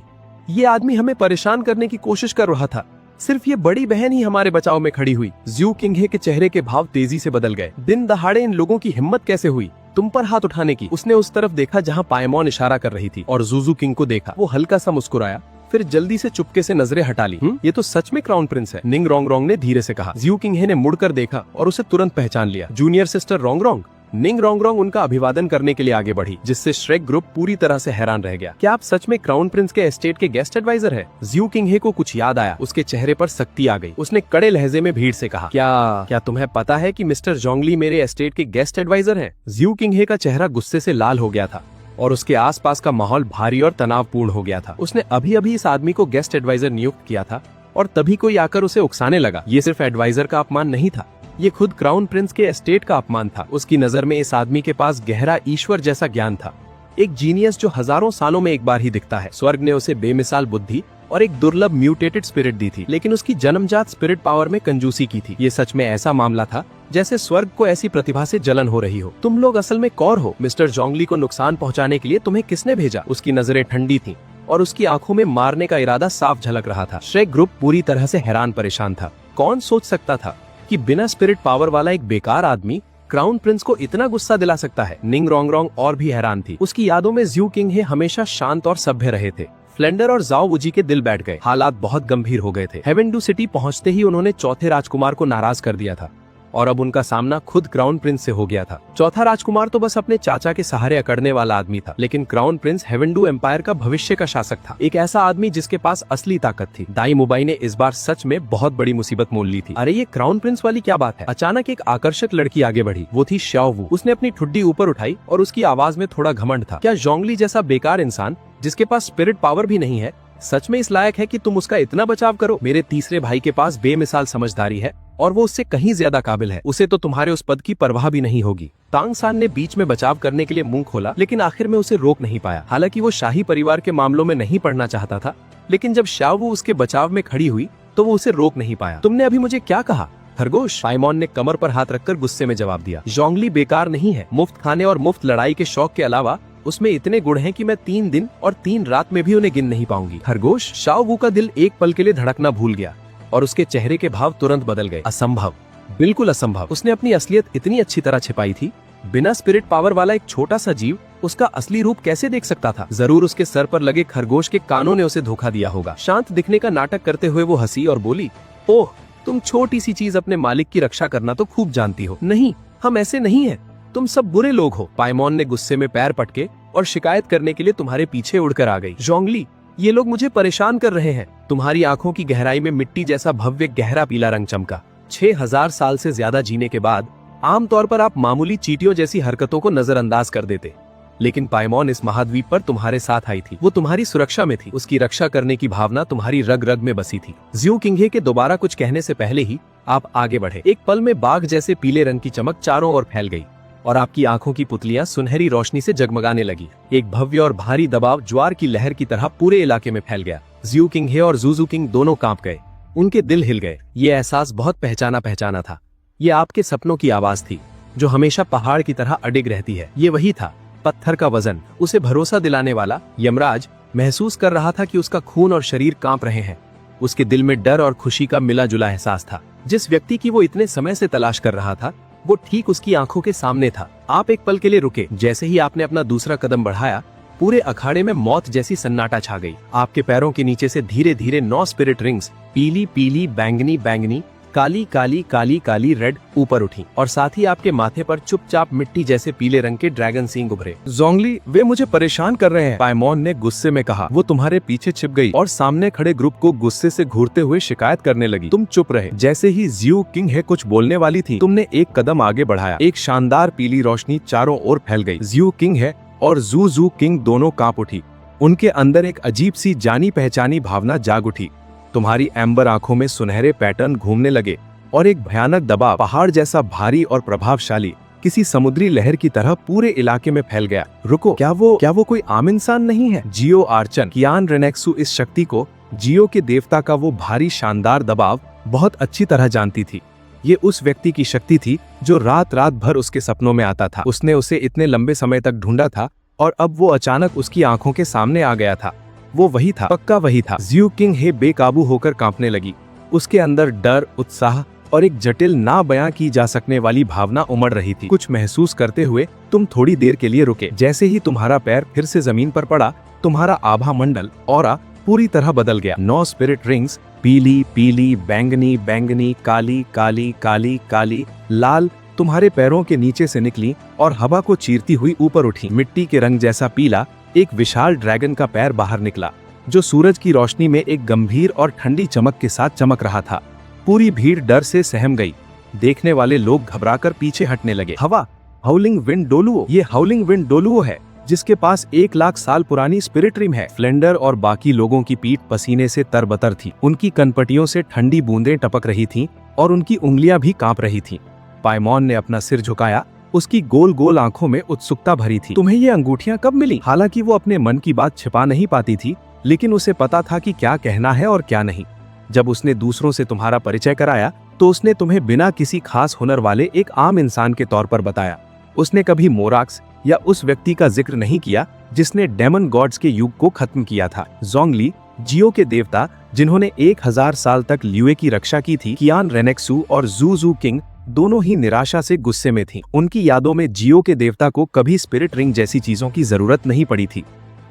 ये आदमी हमें परेशान करने की कोशिश कर रहा था। सिर्फ ये बड़ी बहन ही हमारे बचाव में खड़ी हुई। ज्यू किंग के चेहरे के भाव तेजी से बदल गए। दिन दहाड़े इन लोगों की हिम्मत कैसे हुई तुम पर हाथ उठाने की? उसने उस तरफ देखा जहाँ पाइमोन इशारा कर रही थी और जूजू किंग को देखा। वो हल्का सा मुस्कुराया, फिर जल्दी से चुपके से नजरें हटा ली। ये तो सच में क्राउन प्रिंस है, निंग रोंग रोंग ने धीरे से कहा। ज्यू किंग ने मुड़कर देखा और उसे तुरंत पहचान लिया। जूनियर सिस्टर रोंग रोंग। निंग रोंग रोंग उनका अभिवादन करने के लिए आगे बढ़ी, जिससे श्रेक ग्रुप पूरी तरह से हैरान रह गया। क्या आप सच में क्राउन प्रिंस के एस्टेट के गेस्ट एडवाइजर हैं? ज्यू किंग को कुछ याद आया। उसके चेहरे पर सख्ती आ गई। उसने कड़े लहजे में भीड़ से कहा, क्या तुम्हें पता है कि मिस्टर जोंगली मेरे एस्टेट के गेस्ट एडवाइजर हैं? ज्यू किंग का चेहरा गुस्से से लाल हो गया था और उसके आसपास का माहौल भारी और तनावपूर्ण हो गया था। उसने अभी अभी इस आदमी को गेस्ट एडवाइजर नियुक्त किया था और तभी कोई आकर उसे उकसाने लगा। ये सिर्फ एडवाइजर का अपमान नहीं था, ये खुद क्राउन प्रिंस के एस्टेट का अपमान था। उसकी नजर में इस आदमी के पास गहरा ईश्वर जैसा ज्ञान था, एक जीनियस जो हजारों सालों में एक बार ही दिखता है। स्वर्ग ने उसे बेमिसाल बुद्धि और एक दुर्लभ म्यूटेटेड स्पिरिट दी थी, लेकिन उसकी जन्मजात स्पिरिट पावर में कंजूसी की थी। ये सच में ऐसा मामला था जैसे स्वर्ग को ऐसी प्रतिभा से जलन हो रही हो। तुम लोग असल में कौर हो। मिस्टर जोंगली को नुकसान पहुंचाने के लिए तुम्हें किसने भेजा? उसकी नजरें ठंडी थीं और उसकी आंखों में मारने का इरादा साफ झलक रहा था। श्रेक ग्रुप पूरी तरह से हैरान परेशान था। कौन सोच सकता था कि बिना स्पिरिट पावर वाला एक बेकार आदमी क्राउन प्रिंस को इतना गुस्सा दिला सकता है? निंग रोंग रोंग और भी हैरान थी। उसकी यादों में ज्यू किंग हमेशा शांत और सभ्य रहे थे। फ्लेंडर और जाओ वुजी के दिल बैठ गए। हालात बहुत गंभीर हो गए थे। हेवेंडू सिटी पहुंचते ही उन्होंने चौथे राजकुमार को नाराज कर दिया था और अब उनका सामना खुद क्राउन प्रिंस से हो गया था। चौथा राजकुमार तो बस अपने चाचा के सहारे अकड़ने वाला आदमी था, लेकिन क्राउन प्रिंस हेवेंडू एम्पायर का भविष्य का शासक था, एक ऐसा आदमी जिसके पास असली ताकत थी। दाई मोबाई ने इस बार सच में बहुत बड़ी मुसीबत मोल ली थी। अरे ये क्राउन प्रिंस वाली क्या बात है? अचानक एक आकर्षक लड़की आगे बढ़ी। वो थी श्याओ वू। उसने अपनी ठुड्डी ऊपर उठाई और उसकी आवाज में थोड़ा घमंड था। क्या जोंगली जैसा बेकार इंसान जिसके पास स्पिरिट पावर भी नहीं है सच में इस लायक है कि तुम उसका इतना बचाव करो? मेरे तीसरे भाई के पास बेमिसाल समझदारी है और वो उससे कहीं ज्यादा काबिल है। उसे तो तुम्हारे उस पद की परवाह भी नहीं होगी। तांग सान ने बीच में बचाव करने के लिए मुंह खोला, लेकिन आखिर में उसे रोक नहीं पाया। हालांकि वो शाही परिवार के मामलों में नहीं पड़ना चाहता था, लेकिन जब शाओ उसके बचाव में खड़ी हुई तो वो उसे रोक नहीं पाया। तुमने अभी मुझे क्या कहा? खरगोश। पाइमोन ने कमर पर हाथ रखकर गुस्से में जवाब दिया। जोंगली बेकार नहीं है। मुफ्त खाने और मुफ्त लड़ाई के शौक के अलावा उसमें इतने गुण हैं कि मैं 3 दिन और 3 रात में भी उन्हें गिन नहीं पाऊंगी। खरगोश। शाओ वू का दिल एक पल के लिए धड़कना भूल गया और उसके चेहरे के भाव तुरंत बदल गए। असंभव, बिल्कुल असंभव। उसने अपनी असलियत इतनी अच्छी तरह छिपाई थी। बिना स्पिरिट पावर वाला एक छोटा सा जीव उसका असली रूप कैसे देख सकता था? जरूर उसके सर पर लगे खरगोश के कानों ने उसे धोखा दिया होगा। शांत दिखने का नाटक करते हुए वो हंसी और बोली, ओह, तुम छोटी सी चीज अपने मालिक की रक्षा करना तो खूब जानती हो। नहीं, हम ऐसे नहीं हैं। तुम सब बुरे लोग हो। पाइमोन ने गुस्से में पैर पटके और शिकायत करने के लिए तुम्हारे पीछे उड़कर आ गई। जोंगली, ये लोग मुझे परेशान कर रहे हैं। तुम्हारी आंखों की गहराई में मिट्टी जैसा भव्य गहरा पीला रंग चमका। 6000 साल से ज्यादा जीने के बाद आमतौर पर आप मामूली चींटियों जैसी हरकतों को नजरअंदाज कर देते, लेकिन पाइमॉन इस महाद्वीप पर तुम्हारे साथ आई थी। वो तुम्हारी सुरक्षा में थी। उसकी रक्षा करने की भावना तुम्हारी रग रग में बसी थी। ज्यू किंघे के दोबारा कुछ कहने से पहले ही आप आगे बढ़े। एक पल में बाघ जैसे पीले रंग की चमक चारों ओर फैल गई और आपकी आंखों की पुतलियां सुनहरी रोशनी से जगमगाने लगी। एक भव्य और भारी दबाव ज्वार की लहर की तरह पूरे इलाके में फैल गया। ज्यू किंघे और जूजू किंग दोनों कांप गए। उनके दिल हिल गए। ये एहसास बहुत पहचाना पहचाना था। ये आपके सपनों की आवाज थी जो हमेशा पहाड़ की तरह अडिग रहती है। ये वही था, पत्थर का वजन, उसे भरोसा दिलाने वाला। यमराज महसूस कर रहा था कि उसका खून और शरीर कांप रहे हैं। उसके दिल में डर और खुशी का मिला जुला एहसास था। जिस व्यक्ति की वो इतने समय से तलाश कर रहा था वो ठीक उसकी आंखों के सामने था। आप एक पल के लिए रुके। जैसे ही आपने अपना दूसरा कदम बढ़ाया, पूरे अखाड़े में मौत जैसी सन्नाटा छा गई। आपके पैरों के नीचे से धीरे धीरे 9 स्पिरिट रिंग्स, पीली पीली, बैंगनी बैंगनी, काली काली, काली काली, रेड, ऊपर उठी और साथ ही आपके माथे पर चुपचाप मिट्टी जैसे पीले रंग के ड्रैगन सींग उभरे। जोंगली, वे मुझे परेशान कर रहे हैं, पाइमॉन ने गुस्से में कहा। वो तुम्हारे पीछे छिप गई और सामने खड़े ग्रुप को गुस्से से घूरते हुए शिकायत करने लगी। तुम चुप रहे। जैसे ही ज्यू किंघे कुछ बोलने वाली थी, तुमने एक कदम आगे बढ़ाया। एक शानदार पीली रोशनी चारों ओर फैल गई। ज्यू किंघे और जू किंग दोनों कांप उठी। उनके अंदर एक अजीब सी जानी पहचानी भावना जाग उठी। तुम्हारी एम्बर आंखों में सुनहरे पैटर्न घूमने लगे और एक भयानक दबाव, पहाड़ जैसा भारी और प्रभावशाली, किसी समुद्री लहर की तरह पूरे इलाके में फैल गया। रुको, क्या वो कोई आम इंसान नहीं है? जियो आर्चन, कियान रेनेक्सू इस शक्ति को, जियो के देवता का वो भारी शानदार दबाव बहुत अच्छी तरह जानती थी। ये उस व्यक्ति की शक्ति थी जो रात रात भर उसके सपनों में आता था। उसने उसे इतने लंबे समय तक ढूंढा था और अब वो अचानक उसकी आंखों के सामने आ गया था। वो वही था, पक्का वही था। ज्यू किंघे बेकाबू होकर कांपने लगी। उसके अंदर डर, उत्साह और एक जटिल ना बयां की जा सकने वाली भावना उमड़ रही थी। कुछ महसूस करते हुए तुम थोड़ी देर के लिए रुके। जैसे ही तुम्हारा पैर फिर से जमीन पर पड़ा, तुम्हारा आभा मंडल, ऑरा पूरी तरह बदल गया। 9 स्पिरिट रिंग्स, पीली पीली, बैंगनी बैंगनी, काली काली, काली काली, लाल, तुम्हारे पैरों के नीचे से निकली और हवा को चीरती हुई ऊपर उठी। मिट्टी के रंग जैसा पीला एक विशाल ड्रैगन का पैर बाहर निकला जो सूरज की रोशनी में एक गंभीर और ठंडी चमक के साथ चमक रहा था। पूरी भीड़ डर से सहम गई। देखने वाले लोग घबराकर पीछे हटने लगे। हवा, हाउलिंग विंड डोलुओ, ये हाउलिंग विंड डोलुओ है जिसके पास 1 लाख साल पुरानी स्पिरिट रिम है। फ्लेंडर और बाकी लोगों की पीठ पसीने से तरबतर थी। उनकी कनपटियों से ठंडी बूंदें टपक रही थीं और उनकी उंगलियां भी कांप रही थीं। पाइमॉन ने अपना सिर झुकाया। उसकी गोल गोल आंखों में उत्सुकता भरी थी। तुम्हें ये अंगूठियां कब मिली? हालांकि वो अपने मन की बात छिपा नहीं पाती थी, लेकिन उसे पता था कि क्या कहना है और क्या नहीं। जब उसने दूसरों से तुम्हारा परिचय कराया तो उसने तुम्हें बिना किसी खास हुनर वाले एक आम इंसान के तौर पर बताया। उसने कभी मोराक्स या उस व्यक्ति का जिक्र नहीं किया जिसने डेमन गॉड्स के युग को खत्म किया था। जोंगली, जियो के देवता जिन्होंने 1000 साल तक लियुए की रक्षा की थी, कियान रेनेक्सू और जू किंग दोनों ही निराशा से गुस्से में थीं। उनकी यादों में जियो के देवता को कभी स्पिरिट रिंग जैसी चीजों की जरूरत नहीं पड़ी थी।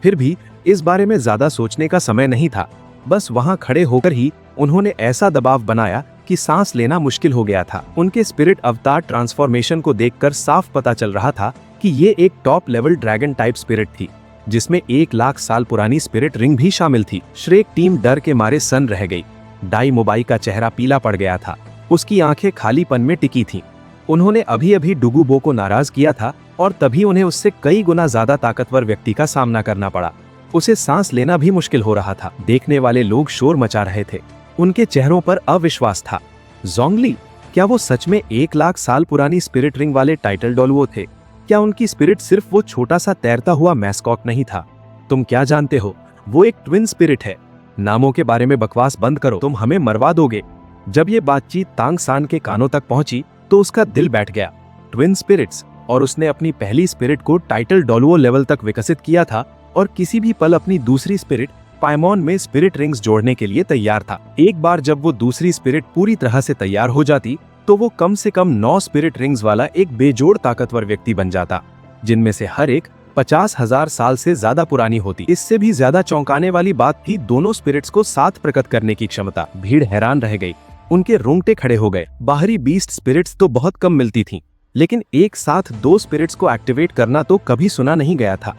फिर भी इस बारे में ज्यादा सोचने का समय नहीं था। बस वहां खड़े होकर ही उन्होंने ऐसा दबाव बनाया कि सांस लेना मुश्किल हो गया था। उनके स्पिरिट अवतार ट्रांसफॉर्मेशन को देखकर साफ पता चल रहा था कि ये एक top level dragon type spirit थी जिसमें 1 लाख साल पुरानी स्पिरिट रिंग भी शामिल थी। श्रेक टीम डर के मारे सन्न रह गई। डाई मोबाई का चेहरा पीला पड़ गया था। उसकी आंखें खालीपन में टिकी थीं। उन्होंने अभी अभी डुगुबो को नाराज किया था और तभी उन्हें उससे कई गुना ज्यादा ताकतवर व्यक्ति का सामना करना पड़ा। उसे सांस लेना भी मुश्किल हो रहा था। देखने वाले लोग शोर मचा रहे थे। उनके चेहरों पर अविश्वास था। जोंगली, क्या वो सच में 1 लाख साल पुरानी स्पिरिट रिंग वाले टाइटल डोलुओ थे? क्या उनकी स्पिरिट सिर्फ वो छोटा सा तैरता हुआ मैस्कॉट नहीं था? तुम क्या जानते हो, वो एक ट्विन स्पिरिट है। नामों के बारे में बकवास बंद करो, तुम हमें मरवा दोगे। जब ये बातचीत तांग सान के कानों तक पहुंची तो उसका दिल बैठ गया। ट्विन स्पिरिट्स, और उसने अपनी पहली स्पिरिट को टाइटल डोलुओ लेवल तक विकसित किया था और किसी भी पल अपनी दूसरी स्पिरिट पाइमॉन में स्पिरिट रिंग्स जोड़ने के लिए तैयार था। एक बार जब वो दूसरी स्पिरिट पूरी तरह से तैयार हो जाती तो वो कम से कम 9 स्पिरिट रिंग्स वाला एक बेजोड़ ताकतवर व्यक्ति बन जाता, जिनमें से हर एक 50,000 साल से ज्यादा पुरानी होती। इससे भी ज्यादा चौंकाने वाली बात थी दोनों स्पिरिट्स को साथ प्रकट करने की क्षमता। भीड़ हैरान रह गई। उनके रोंगटे खड़े हो गए। बाहरी बीस्ट स्पिरिट्स तो बहुत कम मिलती थीं, लेकिन एक साथ 2 स्पिरिट्स को एक्टिवेट करना तो कभी सुना नहीं गया था।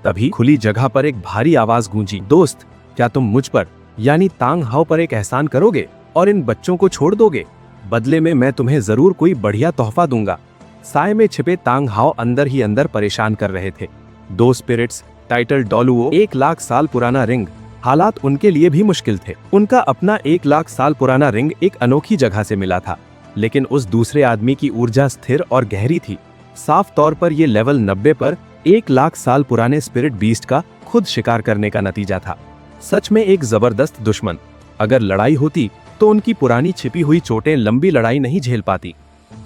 तभी खुली जगह पर एक भारी आवाज गूंजी, दोस्त, क्या तुम मुझ पर यानी तांग हाओ पर एक एहसान करोगे और इन बच्चों को छोड़ दोगे? बदले में मैं तुम्हें जरूर कोई बढ़िया तोहफा दूंगा। साए में छिपे तांग हाओ अंदर ही अंदर परेशान कर रहे थे। दो स्पिरिट्स, टाइटल डोलुओ, 1 लाख साल पुराना रिंग। हालात उनके लिए भी मुश्किल थे। उनका अपना 1 लाख साल पुराना रिंग एक अनोखी जगह से मिला था, लेकिन उस दूसरे आदमी की ऊर्जा स्थिर और गहरी थी। साफ तौर पर यह लेवल 90 पर 1 लाख साल पुराने स्पिरिट बीस्ट का खुद शिकार करने का नतीजा था। सच में एक जबरदस्त दुश्मन। अगर लड़ाई होती तो उनकी पुरानी छिपी हुई चोटें लंबी लड़ाई नहीं झेल पाती।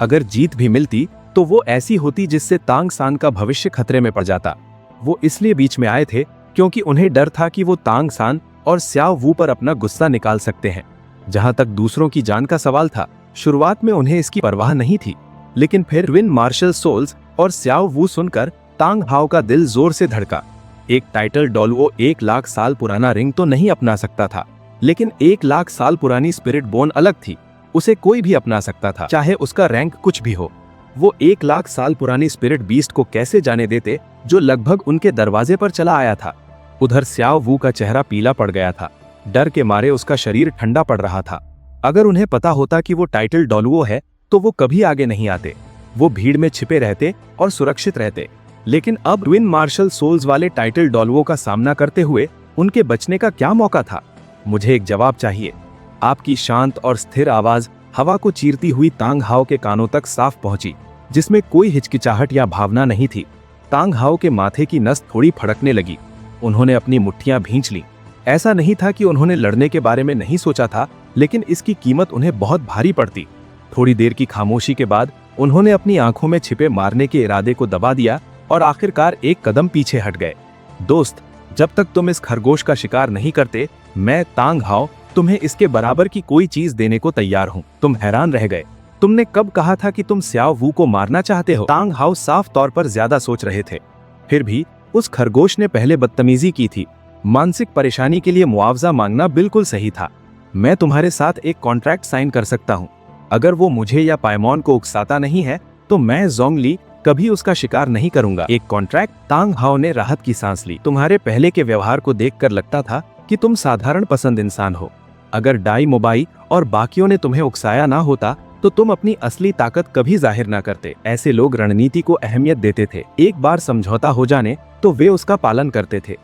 अगर जीत भी मिलती तो वो ऐसी होती जिससे तांग सान का भविष्य खतरे में पड़ जाता। वो इसलिए बीच में आए थे क्योंकि उन्हें डर था कि वो तांग सान और स्याओ वू पर अपना गुस्सा निकाल सकते हैं। जहां तक दूसरों की जान का सवाल था, शुरुआत में उन्हें इसकी परवाह नहीं थी, लेकिन फिर ट्विन मार्शल सोल्स और स्याओ वू सुनकर तांग हाओ का दिल जोर से धड़का। एक टाइटल डोलुओ 1 लाख साल पुराना रिंग तो नहीं अपना सकता था, लेकिन 1 लाख साल पुरानी स्पिरिट बोन अलग थी। उसे कोई भी अपना सकता था, चाहे उसका रैंक कुछ भी हो। वो 1 लाख साल पुरानी स्पिरिट बीस्ट को कैसे जाने देते, जो लगभग उनके दरवाजे पर चला आया था। उधर स्याओ वू का चेहरा पीला पड़ गया था। डर के मारे उसका शरीर ठंडा पड़ रहा था। अगर उन्हें पता होता कि वो टाइटल डोलुओ है तो वो कभी आगे नहीं आते। वो भीड़ में छिपे रहते और सुरक्षित रहते। लेकिन अब ट्विन मार्शल सोल्स वाले टाइटल डोलुओ का सामना करते हुए उनके बचने का क्या मौका था? मुझे एक जवाब चाहिए। आपकी शांत और स्थिर आवाज हवा को चीरती हुई तांग हाओ के कानों तक साफ पहुंची, जिसमें कोई हिचकिचाहट या भावना नहीं थी। तांग हाओ के माथे की नस थोड़ी फड़कने लगी। उन्होंने अपनी मुट्ठियां भींच ली। ऐसा नहीं था कि उन्होंने लड़ने के बारे में नहीं सोचा था, लेकिन इसकी कीमत उन्हें बहुत भारी पड़ती। थोड़ी देर की खामोशी के बाद उन्होंने अपनी आंखों में छिपे मारने के इरादे को दबा दिया और आखिरकार एक कदम पीछे हट गए। दोस्त, जब तक तुम इस खरगोश का शिकार नहीं करते, मैं तांग हाओ तुम्हें इसके बराबर की कोई चीज देने को तैयार हूँ। तुम हैरान रह गए। तुमने कब कहा था कि तुम स्याओ वू को मारना चाहते हो? तांग हाओ साफ तौर पर ज्यादा सोच रहे थे। फिर भी उस खरगोश ने पहले बदतमीजी की थी। मानसिक परेशानी के लिए मुआवजा मांगना बिल्कुल सही था। मैं तुम्हारे साथ एक कॉन्ट्रैक्ट साइन कर सकता हूँ। अगर वो मुझे या पाइमॉन को उकसाता नहीं है तो मैं जोंगली कभी उसका शिकार नहीं करूंगा। एक कॉन्ट्रैक्ट? तांग हाओ ने राहत की सांस ली। तुम्हारे पहले के व्यवहार को देखकर लगता था कि तुम साधारण पसंद इंसान हो। अगर डाई मोबाई और बाकियों ने तुम्हें उकसाया ना होता तो तुम अपनी असली ताकत कभी जाहिर ना करते। ऐसे लोग रणनीति को अहमियत देते थे। एक बार समझौता हो जाने तो वे उसका पालन करते थे।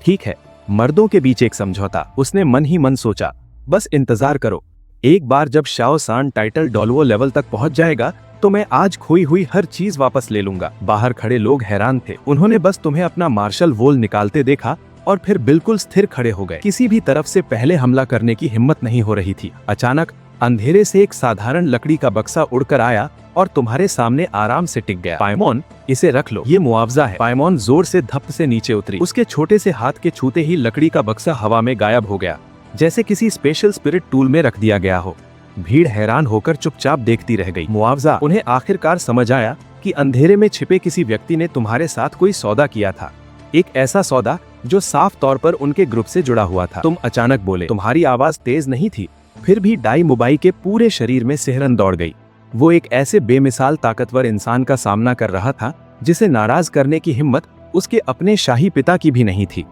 ठीक है, मर्दों के बीच एक समझौता, उसने मन ही मन सोचा। बस इंतजार करो। एक बार जब शाओ सान टाइटल डोलुओ लेवल तक पहुंच जाएगा तो मैं आज खोई हुई हर चीज वापस ले लूंगा। बाहर खड़े लोग हैरान थे। उन्होंने बस तुम्हें अपना मार्शल वोल निकालते देखा और फिर बिल्कुल स्थिर खड़े हो गए। किसी भी तरफ से पहले हमला करने की हिम्मत नहीं हो रही थी। अचानक अंधेरे से एक साधारण लकड़ी का बक्सा उड़कर आया और तुम्हारे सामने आराम से टिक गया। पाइमॉन, इसे रख लो, ये मुआवजा है। पाइमॉन जोर से धप से नीचे उतरी। उसके छोटे से हाथ के छूते ही लकड़ी का बक्सा हवा में गायब हो गया, जैसे किसी स्पेशल स्पिरिट टूल में रख दिया गया हो। भीड़ हैरान होकर चुपचाप देखती रह गई। मुआवजा? उन्हें आखिरकार समझ आया कि अंधेरे में छिपे किसी व्यक्ति ने तुम्हारे साथ कोई सौदा किया था। एक ऐसा सौदा जो साफ तौर पर उनके ग्रुप से जुड़ा हुआ था। तुम अचानक बोले। तुम्हारी आवाज तेज नहीं थी, फिर भी डाई मोबाई के पूरे शरीर में सिहरन दौड़ गई। वो एक ऐसे बेमिसाल ताकतवर इंसान का सामना कर रहा था जिसे नाराज करने की हिम्मत उसके अपने शाही पिता की भी नहीं थी।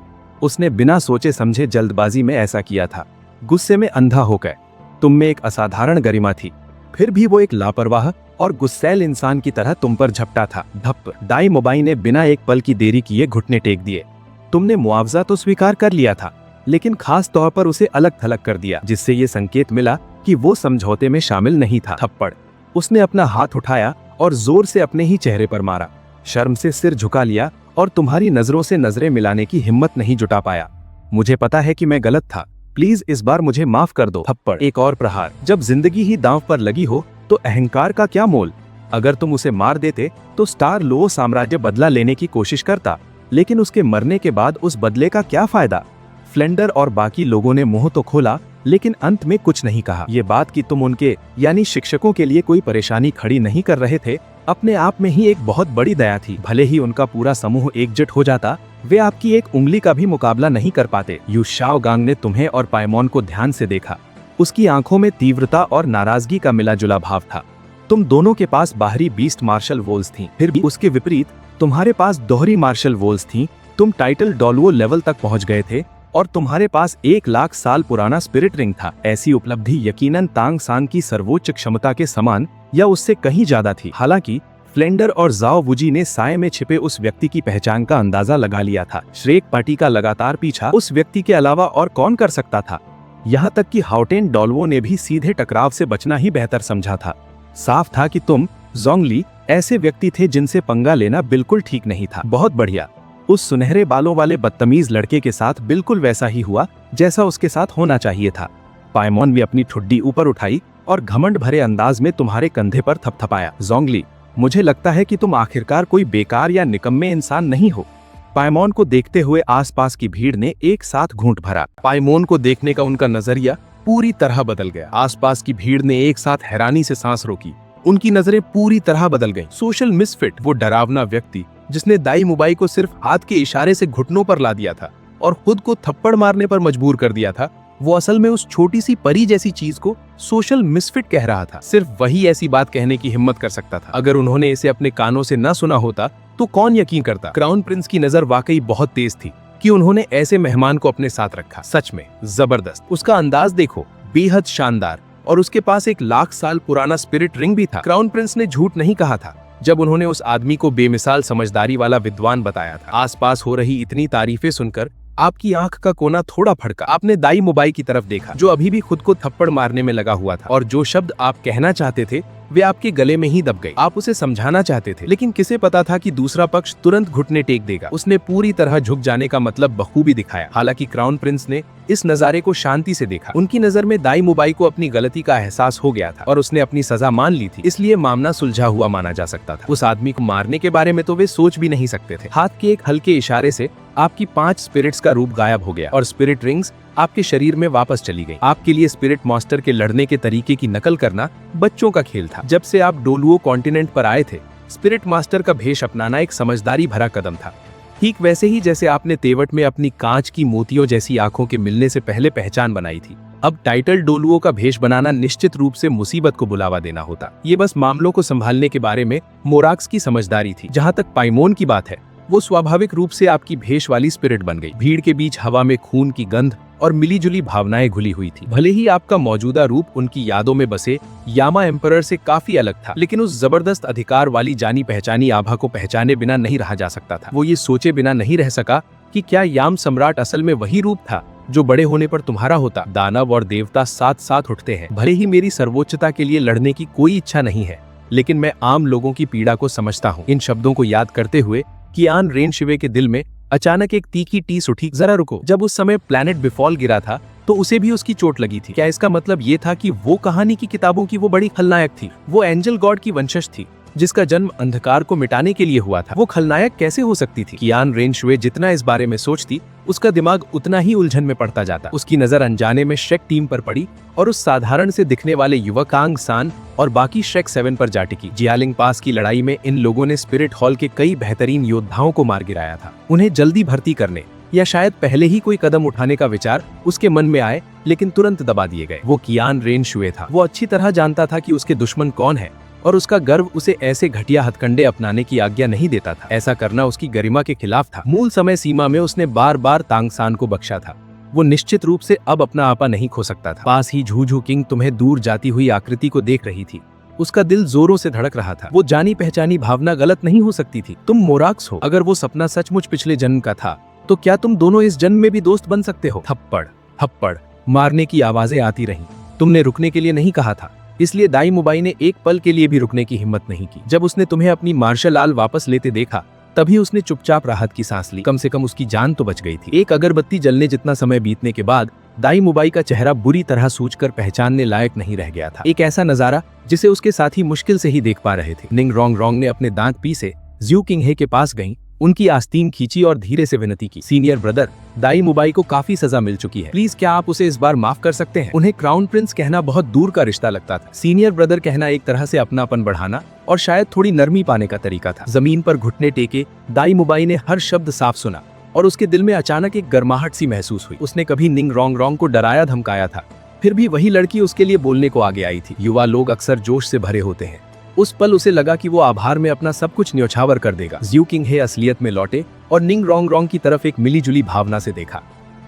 उसने बिना सोचे समझे जल्दबाजी में ऐसा किया था, गुस्से में अंधा होकर। तुम में एक असाधारण गरिमा थी, फिर भी वो एक लापरवाह और गुस्सैल इंसान की तरह तुम पर झपटा था। धप। डाई मोबाई ने बिना एक पल की देरी किए घुटने टेक दिए। तुमने मुआवजा तो स्वीकार कर लिया था, लेकिन खास तौर पर उसे अलग थलग कर दिया, जिससे ये संकेत मिला कि वो समझौते में शामिल नहीं था। थप्पड़। उसने अपना हाथ उठाया और जोर से अपने ही चेहरे पर मारा। शर्म से सिर झुका लिया और तुम्हारी नजरों से नजरें मिलाने की हिम्मत नहीं जुटा पाया। मुझे पता है कि मैं गलत था, प्लीज इस बार मुझे माफ कर दो। थप्पड़। एक और प्रहार। जब जिंदगी ही दांव पर लगी हो तो अहंकार का क्या मोल? अगर तुम उसे मार देते तो स्टार लो साम्राज्य बदला लेने की कोशिश करता, लेकिन उसके मरने के बाद उस बदले का क्या फायदा? फ्लेंडर और बाकी लोगों ने मुंह तो खोला, लेकिन अंत में कुछ नहीं कहा। ये बात कि तुम उनके यानी शिक्षकों के लिए कोई परेशानी खड़ी नहीं कर रहे थे, अपने आप में ही एक बहुत बड़ी दया थी। भले ही उनका पूरा समूह एकजुट हो जाता, वे आपकी एक उंगली का भी मुकाबला नहीं कर पाते। यू शाओगांग ने तुम्हें और पाइमॉन को ध्यान से देखा। उसकी आंखों में तीव्रता और नाराजगी का मिला-जुला भाव था। तुम दोनों के पास बाहरी बीस्ट मार्शल वोल्स थीं, फिर भी उसके विपरीत तुम्हारे पास दोहरी मार्शल वोल्स थीं। तुम टाइटल डोलुओ लेवल तक पहुंच गए थे और तुम्हारे पास 1 लाख साल पुराना स्पिरिट रिंग था। ऐसी उपलब्धि यकीनन तांग सान की सर्वोच्च क्षमता के समान या उससे कहीं ज्यादा थी। हालांकि फ्लेंडर और जाओ वुजी ने साय में छिपे उस व्यक्ति की पहचान का अंदाजा लगा लिया था। श्रेक पार्टी का लगातार पीछा उस व्यक्ति के अलावा और कौन कर सकता था। यहाँ तक कि हाउटेन डॉल्वो ने भी सीधे टकराव से बचना ही बेहतर समझा था। साफ था कि तुम जोंगली ऐसे व्यक्ति थे जिनसे पंगा लेना बिल्कुल ठीक नहीं था। बहुत बढ़िया। उस सुनहरे बालों वाले बदतमीज लड़के के साथ बिल्कुल वैसा ही हुआ जैसा उसके साथ होना चाहिए था। पाइमोन भी अपनी ठुड्डी ऊपर उठाई और घमंड भरे अंदाज में तुम्हारे कंधे पर थपथपाया। जोंगली, मुझे लगता है कि तुम आखिरकार कोई बेकार या निकम्मे इंसान नहीं हो। पाइमोन को देखते हुए आसपास की भीड़ ने एक साथ घूंट भरा। पाइमोन को देखने का उनका नजरिया पूरी तरह बदल गया। आसपास की भीड़ ने एक साथ हैरानी से सांस रोकी। उनकी नजरें पूरी तरह बदल गईं। सोशल मिसफिट, वो डरावना व्यक्ति जिसने दाई मुबाई को सिर्फ हाथ के इशारे से घुटनों पर ला दिया था और खुद को थप्पड़ मारने पर मजबूर कर दिया था, वो असल में उस छोटी सी परी जैसी चीज को सोशल मिसफिट कह रहा था। सिर्फ वही ऐसी बात कहने की हिम्मत कर सकता था। अगर उन्होंने इसे अपने कानों से न सुना होता तो कौन यकीन करता। क्राउन प्रिंस की नजर वाकई बहुत तेज थी कि उन्होंने ऐसे मेहमान को अपने साथ रखा। सच में जबरदस्त। उसका अंदाज देखो, बेहद शानदार, और उसके पास 1 लाख साल पुराना स्पिरिट रिंग भी था। क्राउन प्रिंस ने झूठ नहीं कहा था जब उन्होंने उस आदमी को बेमिसाल समझदारी वाला विद्वान बताया था। आसपास हो रही इतनी तारीफें सुनकर आपकी आंख का कोना थोड़ा फड़का। आपने दाई मुबाई की तरफ देखा जो अभी भी खुद को थप्पड़ मारने में लगा हुआ था, और जो शब्द आप कहना चाहते थे वे आपके गले में ही दब गए। आप उसे समझाना चाहते थे, लेकिन किसे पता था कि दूसरा पक्ष तुरंत घुटने टेक देगा। उसने पूरी तरह झुक जाने का मतलब बखूबी दिखाया। हालांकि क्राउन प्रिंस ने इस नजारे को शांति से देखा। उनकी नजर में दाई मुबाई को अपनी गलती का एहसास हो गया था और उसने अपनी सजा मान ली थी, इसलिए मामला सुलझा हुआ माना जा सकता था। उस आदमी को मारने के बारे में तो वे सोच भी नहीं सकते थे। हाथ के एक हल्के इशारे से आपकी 5 स्पिरिट्स का रूप गायब हो गया और स्पिरिट रिंग्स आपके शरीर में वापस चली गई। आपके लिए स्पिरिट मास्टर के लड़ने के तरीके की नकल करना बच्चों का खेल था। जब से आप डोलुओ कॉन्टिनेंट पर आए थे, स्पिरिट मास्टर का भेष अपनाना एक समझदारी भरा कदम था। ठीक वैसे ही जैसे आपने तेवट में अपनी कांच की मोतियों जैसी आंखों के मिलने से पहले पहचान बनाई थी। अब टाइटल डोलुओ का भेष बनाना निश्चित रूप से मुसीबत को बुलावा देना होता। ये बस मामलों को संभालने के बारे में मोराक्स की समझदारी थी। जहाँ तक पाइमोन की बात है, वो स्वाभाविक रूप से आपकी भेष वाली स्पिरिट बन गई। भीड़ के बीच हवा में खून की गंध और मिलीजुली भावनाएं घुली हुई थी। भले ही आपका मौजूदा रूप उनकी यादों में बसे यामा एम्परर से काफी अलग था, लेकिन उस जबरदस्त अधिकार वाली जानी पहचानी आभा को पहचाने बिना नहीं रहा जा सकता था। वो ये सोचे बिना नहीं रह सका कि क्या याम सम्राट असल में वही रूप था जो बड़े होने पर तुम्हारा होता। दानव और देवता साथ साथ उठते हैं। भले ही मेरी सर्वोच्चता के लिए लड़ने की कोई इच्छा नहीं है, लेकिन मैं आम लोगों की पीड़ा को समझता हूँ। इन शब्दों को याद करते हुए कियान रेनशिवे के दिल में अचानक एक तीखी टीस उठी। जरा रुको, जब उस समय प्लैनेट बिफॉल गिरा था तो उसे भी उसकी चोट लगी थी। क्या इसका मतलब ये था कि वो कहानी की किताबों की वो बड़ी खलनायक थी? वो एंजल गॉड की वंशज थी जिसका जन्म अंधकार को मिटाने के लिए हुआ था। वो खलनायक कैसे हो सकती थी? कियान रेनशिवे जितना इस बारे में सोचती, उसका दिमाग उतना ही उलझन में पड़ता जाता। उसकी नजर अनजाने में श्रेक टीम पर पड़ी और उस साधारण से दिखने वाले युवक कांग सान और बाकी श्रेक 7 पर जा टिकी। जियालिंग पास की लड़ाई में इन लोगों ने स्पिरिट हॉल के कई बेहतरीन योद्धाओं को मार गिराया था। उन्हें जल्दी भर्ती करने या शायद पहले ही कोई कदम उठाने का विचार उसके मन में आए, लेकिन तुरंत दबा दिए गए। वो कियान रेनशिवे था। वो अच्छी तरह जानता था कि उसके दुश्मन कौन है और उसका गर्व उसे ऐसे घटिया हथकंडे अपनाने की आज्ञा नहीं देता था। ऐसा करना उसकी गरिमा के खिलाफ था। मूल समय सीमा में उसने बार बार तांग सान को बख्शा था। वो निश्चित रूप से अब अपना आपा नहीं खो सकता था। पास ही झूझू किंग तुम्हें दूर जाती हुई आकृति को देख रही थी। उसका दिल जोरों से धड़क रहा था। वो जानी पहचानी भावना गलत नहीं हो सकती थी। तुम मोराक्स हो। अगर वो सपना सचमुच पिछले जन्म का था तो क्या तुम दोनों इस जन्म में भी दोस्त बन सकते हो? थप्पड़ थप्पड़ मारने की आवाजें आती रहीं। तुमने रुकने के लिए नहीं कहा था, इसलिए दाई मुबाई ने एक पल के लिए भी रुकने की हिम्मत नहीं की। जब उसने तुम्हें अपनी मार्शल आर्ट वापस लेते देखा, तभी उसने चुपचाप राहत की सांस ली। कम से कम उसकी जान तो बच गई थी। एक अगरबत्ती जलने जितना समय बीतने के बाद दाई मुबाई का चेहरा बुरी तरह सूझकर पहचानने लायक नहीं रह गया था। एक ऐसा नजारा जिसे उसके साथी मुश्किल से ही देख पा रहे थे। निंग रोंग रोंग ने अपने दांत पीसे ज्यू किंग हे के पास गईं, उनकी आस्तीन खींची और धीरे से विनती की। सीनियर ब्रदर, दाई मुबाई को काफी सजा मिल चुकी है। प्लीज क्या आप उसे इस बार माफ कर सकते हैं? उन्हें क्राउन प्रिंस कहना बहुत दूर का रिश्ता लगता था। सीनियर ब्रदर कहना एक तरह से अपनापन बढ़ाना और शायद थोड़ी नरमी पाने का तरीका था। जमीन पर घुटने टेके दाई मुबाई ने हर शब्द साफ सुना और उसके दिल में अचानक एक गर्माहट सी महसूस हुई। उसने कभी निंग रोंग रोंग को डराया धमकाया था, फिर भी वही लड़की उसके लिए बोलने को आगे आई थी। युवा लोग अक्सर जोश से भरे होते हैं। उस पल उसे लगा कि वो आभार में अपना सब कुछ न्योछावर कर देगा। ज्यू किंग हे असलियत में लौटे और निंग रोंग रोंग की तरफ एक मिलीजुली भावना से देखा।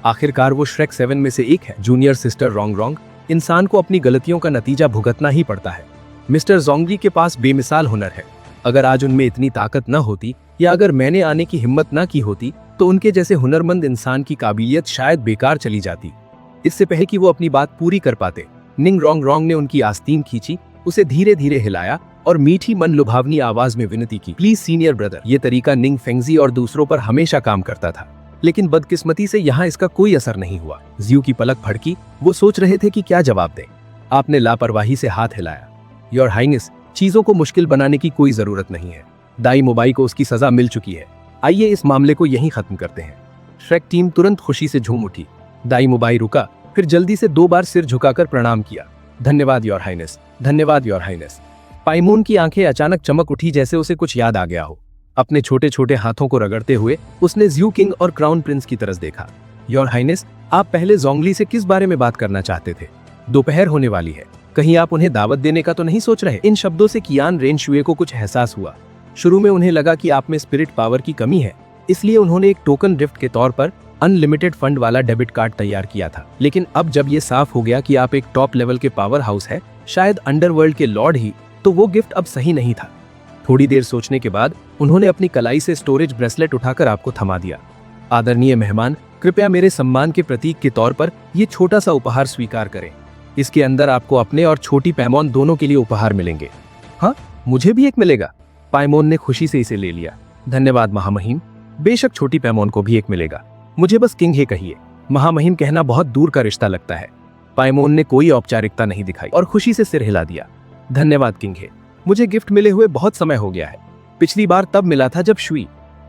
आखिरकार वो श्रेक 7 में से एक है। जूनियर सिस्टर रोंग रोंग, इंसान को अपनी गलतियों का नतीजा भुगतना ही पड़ता है। मिस्टर जोंगली के पास बेमिसाल हुनर है। अगर आज उनमें इतनी ताकत न होती या अगर मैंने आने की हिम्मत न की होती तो उनके जैसे हुनरमंद इंसान की काबिलियत शायद बेकार चली जाती। इससे पहले कि वो अपनी बात पूरी कर पाते, निंग रोंग रोंग ने उनकी आस्तीन खींची, उसे धीरे धीरे हिलाया और मीठी मन लुभावनी आवाज में विनती की, प्लीज सीनियर ब्रदर। ये तरीका निंग फेंगजी और दूसरों पर हमेशा काम करता था, लेकिन बदकिस्मती से यहाँ इसका कोई असर नहीं हुआ। जियू की पलक फड़की, वो सोच रहे थे कि क्या जवाब दें। आपने लापरवाही से हाथ हिलाया। योर हाइनेस, चीजों को मुश्किल बनाने की कोई जरूरत नहीं है। दाई मोबाई को उसकी सजा मिल चुकी है। आइए इस मामले को यहीं खत्म करते हैं। श्रेक टीम तुरंत खुशी से झूम उठी। दाई मोबाई रुका, फिर जल्दी से 2 बार सिर झुकाकर प्रणाम किया। धन्यवाद योर हाइनेस, धन्यवाद योर हाइनेस। पाइमोन की आंखें अचानक चमक उठी, जैसे उसे कुछ याद आ गया हो। अपने छोटे छोटे हाथों को रगड़ते हुए उसने जियू किंग और क्राउन प्रिंस की तरफ देखा। योर हाइनेस, आप पहले जोंगली से किस बारे में बात करना चाहते थे? दोपहर होने वाली है, कहीं आप उन्हें दावत देने का तो नहीं सोच रहे? इन शब्दों से कियान रेनशुए को कुछ एहसास हुआ। शुरू में उन्हें लगा कि आप में स्पिरिट पावर की कमी है, इसलिए उन्होंने एक टोकन गिफ्ट के तौर पर अनलिमिटेड फंड वाला डेबिट कार्ड तैयार किया था। लेकिन अब जब ये साफ हो गया कि आप एक टॉप लेवल के पावर हाउस है, शायद अंडरवर्ल्ड के लॉर्ड ही, तो वो गिफ्ट अब सही नहीं था। थोड़ी देर सोचने के बाद उन्होंने अपनी कलाई से स्टोरेज ब्रेसलेट उठाकर आपको थमा दिया। आदरणीय मेहमान, कृपया मेरे सम्मान के प्रतीक के तौर पर ये छोटा सा उपहार स्वीकार करें। इसके अंदर आपको अपने और छोटी पैमोन दोनों के लिए उपहार मिलेंगे। हाँ, मुझे भी एक मिलेगा। पाइमोन ने खुशी से इसे ले लिया। धन्यवाद महामहिम, बेशक छोटी पैमोन को भी एक मिलेगा। मुझे बस किंग हे कहिए। महामहिम कहना बहुत दूर का रिश्ता लगता है। पाइमोन ने कोई औपचारिकता नहीं दिखाई और खुशी से सिर हिला दिया। धन्यवाद किंग हे, मुझे गिफ्ट मिले हुए बहुत समय हो गया है। पिछली बार तब मिला था जब शुई।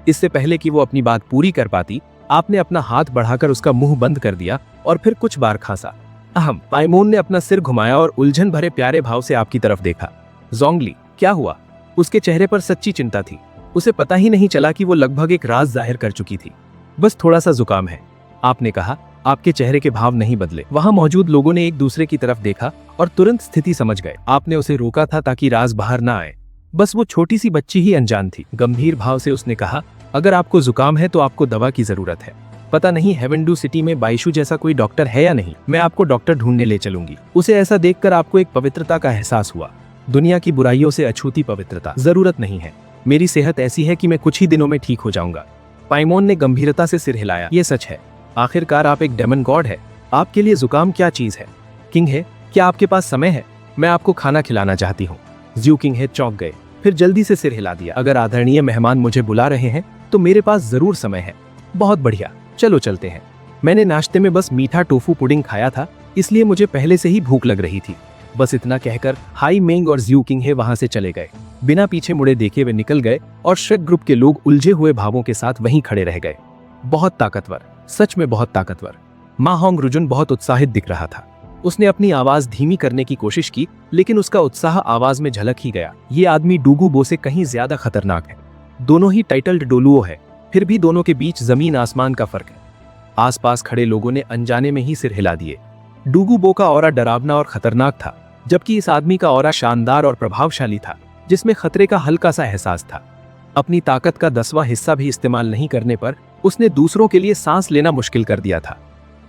इससे पहले कि वो अपनी बात पूरी कर पाती, आपने अपना हाथ बढ़ाकर उसका मुंह बंद कर दिया और फिर कुछ बार खांसा। अहम। पाइमोन ने अपना सिर घुमाया और उलझन भरे प्यारे भाव से आपकी तरफ देखा। जोंगली, क्या हुआ? उसके चेहरे पर सच्ची चिंता थी। उसे पता ही नहीं चला कि वो लगभग एक राज जाहिर कर चुकी थी। बस थोड़ा सा जुकाम है, आपने कहा। आपके चेहरे के भाव नहीं बदले। वहां मौजूद लोगों ने एक दूसरे की तरफ देखा और तुरंत स्थिति समझ गए। आपने उसे रोका था ताकि राज बाहर ना आए। बस वो छोटी सी बच्ची ही अनजान थी। गंभीर भाव से उसने कहा, अगर आपको जुकाम है तो आपको दवा की जरूरत है। पता नहीं हेवेंडू सिटी में बाइशू जैसा कोई डॉक्टर है या नहीं। मैं आपको डॉक्टर ढूंढने ले चलूंगी। उसे ऐसा देखकर आपको एक पवित्रता का एहसास हुआ। दुनिया की बुराइयों से अछूती पवित्रता। जरूरत नहीं है, मेरी सेहत ऐसी है कि मैं कुछ ही दिनों में ठीक हो जाऊंगा। पाइमोन ने गंभीरता से सिर हिलाया। ये सच है, आखिरकार आप एक डेमन गॉड है। आपके लिए जुकाम क्या चीज है? किंग है, क्या आपके पास समय है? मैं आपको खाना खिलाना चाहती हूँ। जियू किंग है चौंक गए, फिर जल्दी से सिर हिला दिया। अगर आदरणीय मेहमान मुझे बुला रहे हैं तो मेरे पास जरूर समय है। बहुत बढ़िया, चलो चलते हैं। मैंने नाश्ते में बस मीठा टोफू पुडिंग खाया था, इसलिए मुझे पहले से ही भूख लग रही थी। बस इतना कहकर हाई मेंग और जियू किंग है वहां से चले गए। बिना पीछे मुड़े देखे वे निकल गए और श्रेक ग्रुप के लोग उलझे हुए भावों के साथ वहीं खड़े रह गए। बहुत ताकतवर, सच में बहुत ताकतवर। मा होंग रुजुन बहुत उत्साहित दिख रहा था। उसने अपनी आवाज धीमी करने की कोशिश की, लेकिन उसका उत्साह आवाज में झलक ही गया। ये आदमी डूगू बो से कहीं ज्यादा खतरनाक है। दोनों ही टाइटल्ड डोलुओ है, फिर भी दोनों के बीच जमीन आसमान का फर्क है। आसपास खड़े लोगों ने अनजाने में ही सिर हिला दिए। डूगू बो का ऑरा डरावना और खतरनाक था, जबकि इस आदमी का ऑरा शानदार और प्रभावशाली था, जिसमें खतरे का हल्का सा एहसास था। अपनी ताकत का 10वां हिस्सा भी इस्तेमाल नहीं करने पर उसने दूसरों के लिए सांस लेना मुश्किल कर दिया था।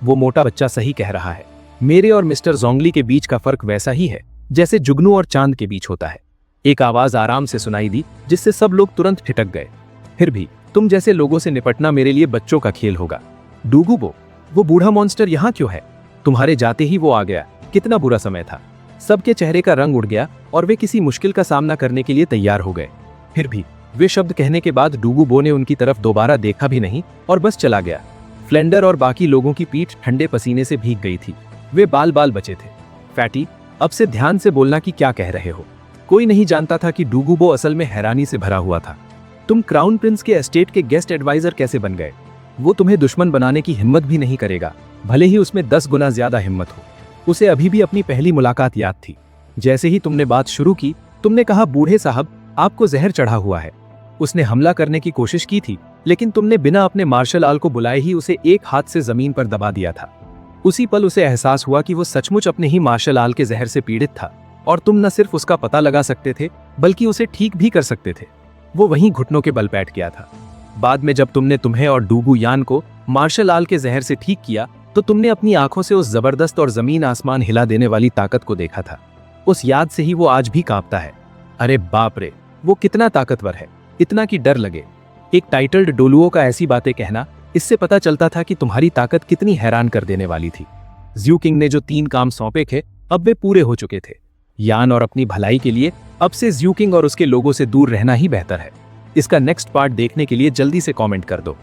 वो मोटा बच्चा सही कह रहा है। मेरे और मिस्टर जोंगली के बीच का फर्क वैसा ही है जैसे जुगनू और चांद के बीच होता है। एक आवाज आराम से सुनाई दी, जिससे सब लोग तुरंत ठिठक गए। फिर भी तुम जैसे लोगों से निपटना मेरे लिए बच्चों का खेल होगा। डूगू बो, वो बूढ़ा मॉन्स्टर यहाँ क्यों है? तुम्हारे जाते ही वो आ गया। कितना बुरा समय था। सबके चेहरे का रंग उड़ गया और वे किसी मुश्किल का सामना करने के लिए तैयार हो गए। फिर भी वे शब्द कहने के बाद डूगू बो ने उनकी तरफ दोबारा देखा भी नहीं और बस चला गया। फ्लेंडर और बाकी लोगों की पीठ ठंडे पसीने से भीग गई थी। वे बाल बाल बचे थे। फैटी, अब से ध्यान से बोलना कि क्या कह रहे हो। कोई नहीं जानता था कि डूगू बो असल में हैरानी से भरा हुआ था। तुम क्राउन प्रिंस के एस्टेट के गेस्ट एडवाइजर कैसे बन गए? वो तुम्हें दुश्मन बनाने की हिम्मत भी नहीं करेगा, भले ही उसमें 10 गुना ज्यादा हिम्मत हो। उसे अभी भी अपनी पहली मुलाकात याद थी। जैसे ही तुमने बात शुरू की, तुमने कहा, बूढ़े साहब, आपको जहर चढ़ा हुआ है। उसने हमला करने की कोशिश की थी, लेकिन तुमने बिना अपने मार्शल आर्ट को बुलाए ही उसे एक हाथ से जमीन पर दबा दिया था। उसी पल उसे एहसास हुआ कि वो सचमुच अपने ही मार्शल आर्ट के जहर से पीड़ित था, और तुम न सिर्फ उसका पता लगा सकते थे, बल्कि उसे ठीक भी कर सकते थे। वो वहीं घुटनों के बल बैठ गया था। बाद में जब तुमने तुम्हें और डूगू यान को मार्शल आर्ट के जहर से ठीक किया, तो तुमने अपनी आंखों से उस जबरदस्त और जमीन आसमान हिला देने वाली ताकत को देखा था। उस याद से ही वो आज भी कांपता है। अरे बाप रे, वो कितना ताकतवर है, इतना कि डर लगे। एक टाइटल्ड डोलुओ का ऐसी बातें कहना, इससे पता चलता था कि तुम्हारी ताकत कितनी हैरान कर देने वाली थी। ज्यू किंग ने जो 3 काम सौंपे थे, अब वे पूरे हो चुके थे। यान और अपनी भलाई के लिए अब से ज्यू किंग और उसके लोगों से दूर रहना ही बेहतर है। इसका नेक्स्ट पार्ट देखने के लिए जल्दी से कमेंट कर दो।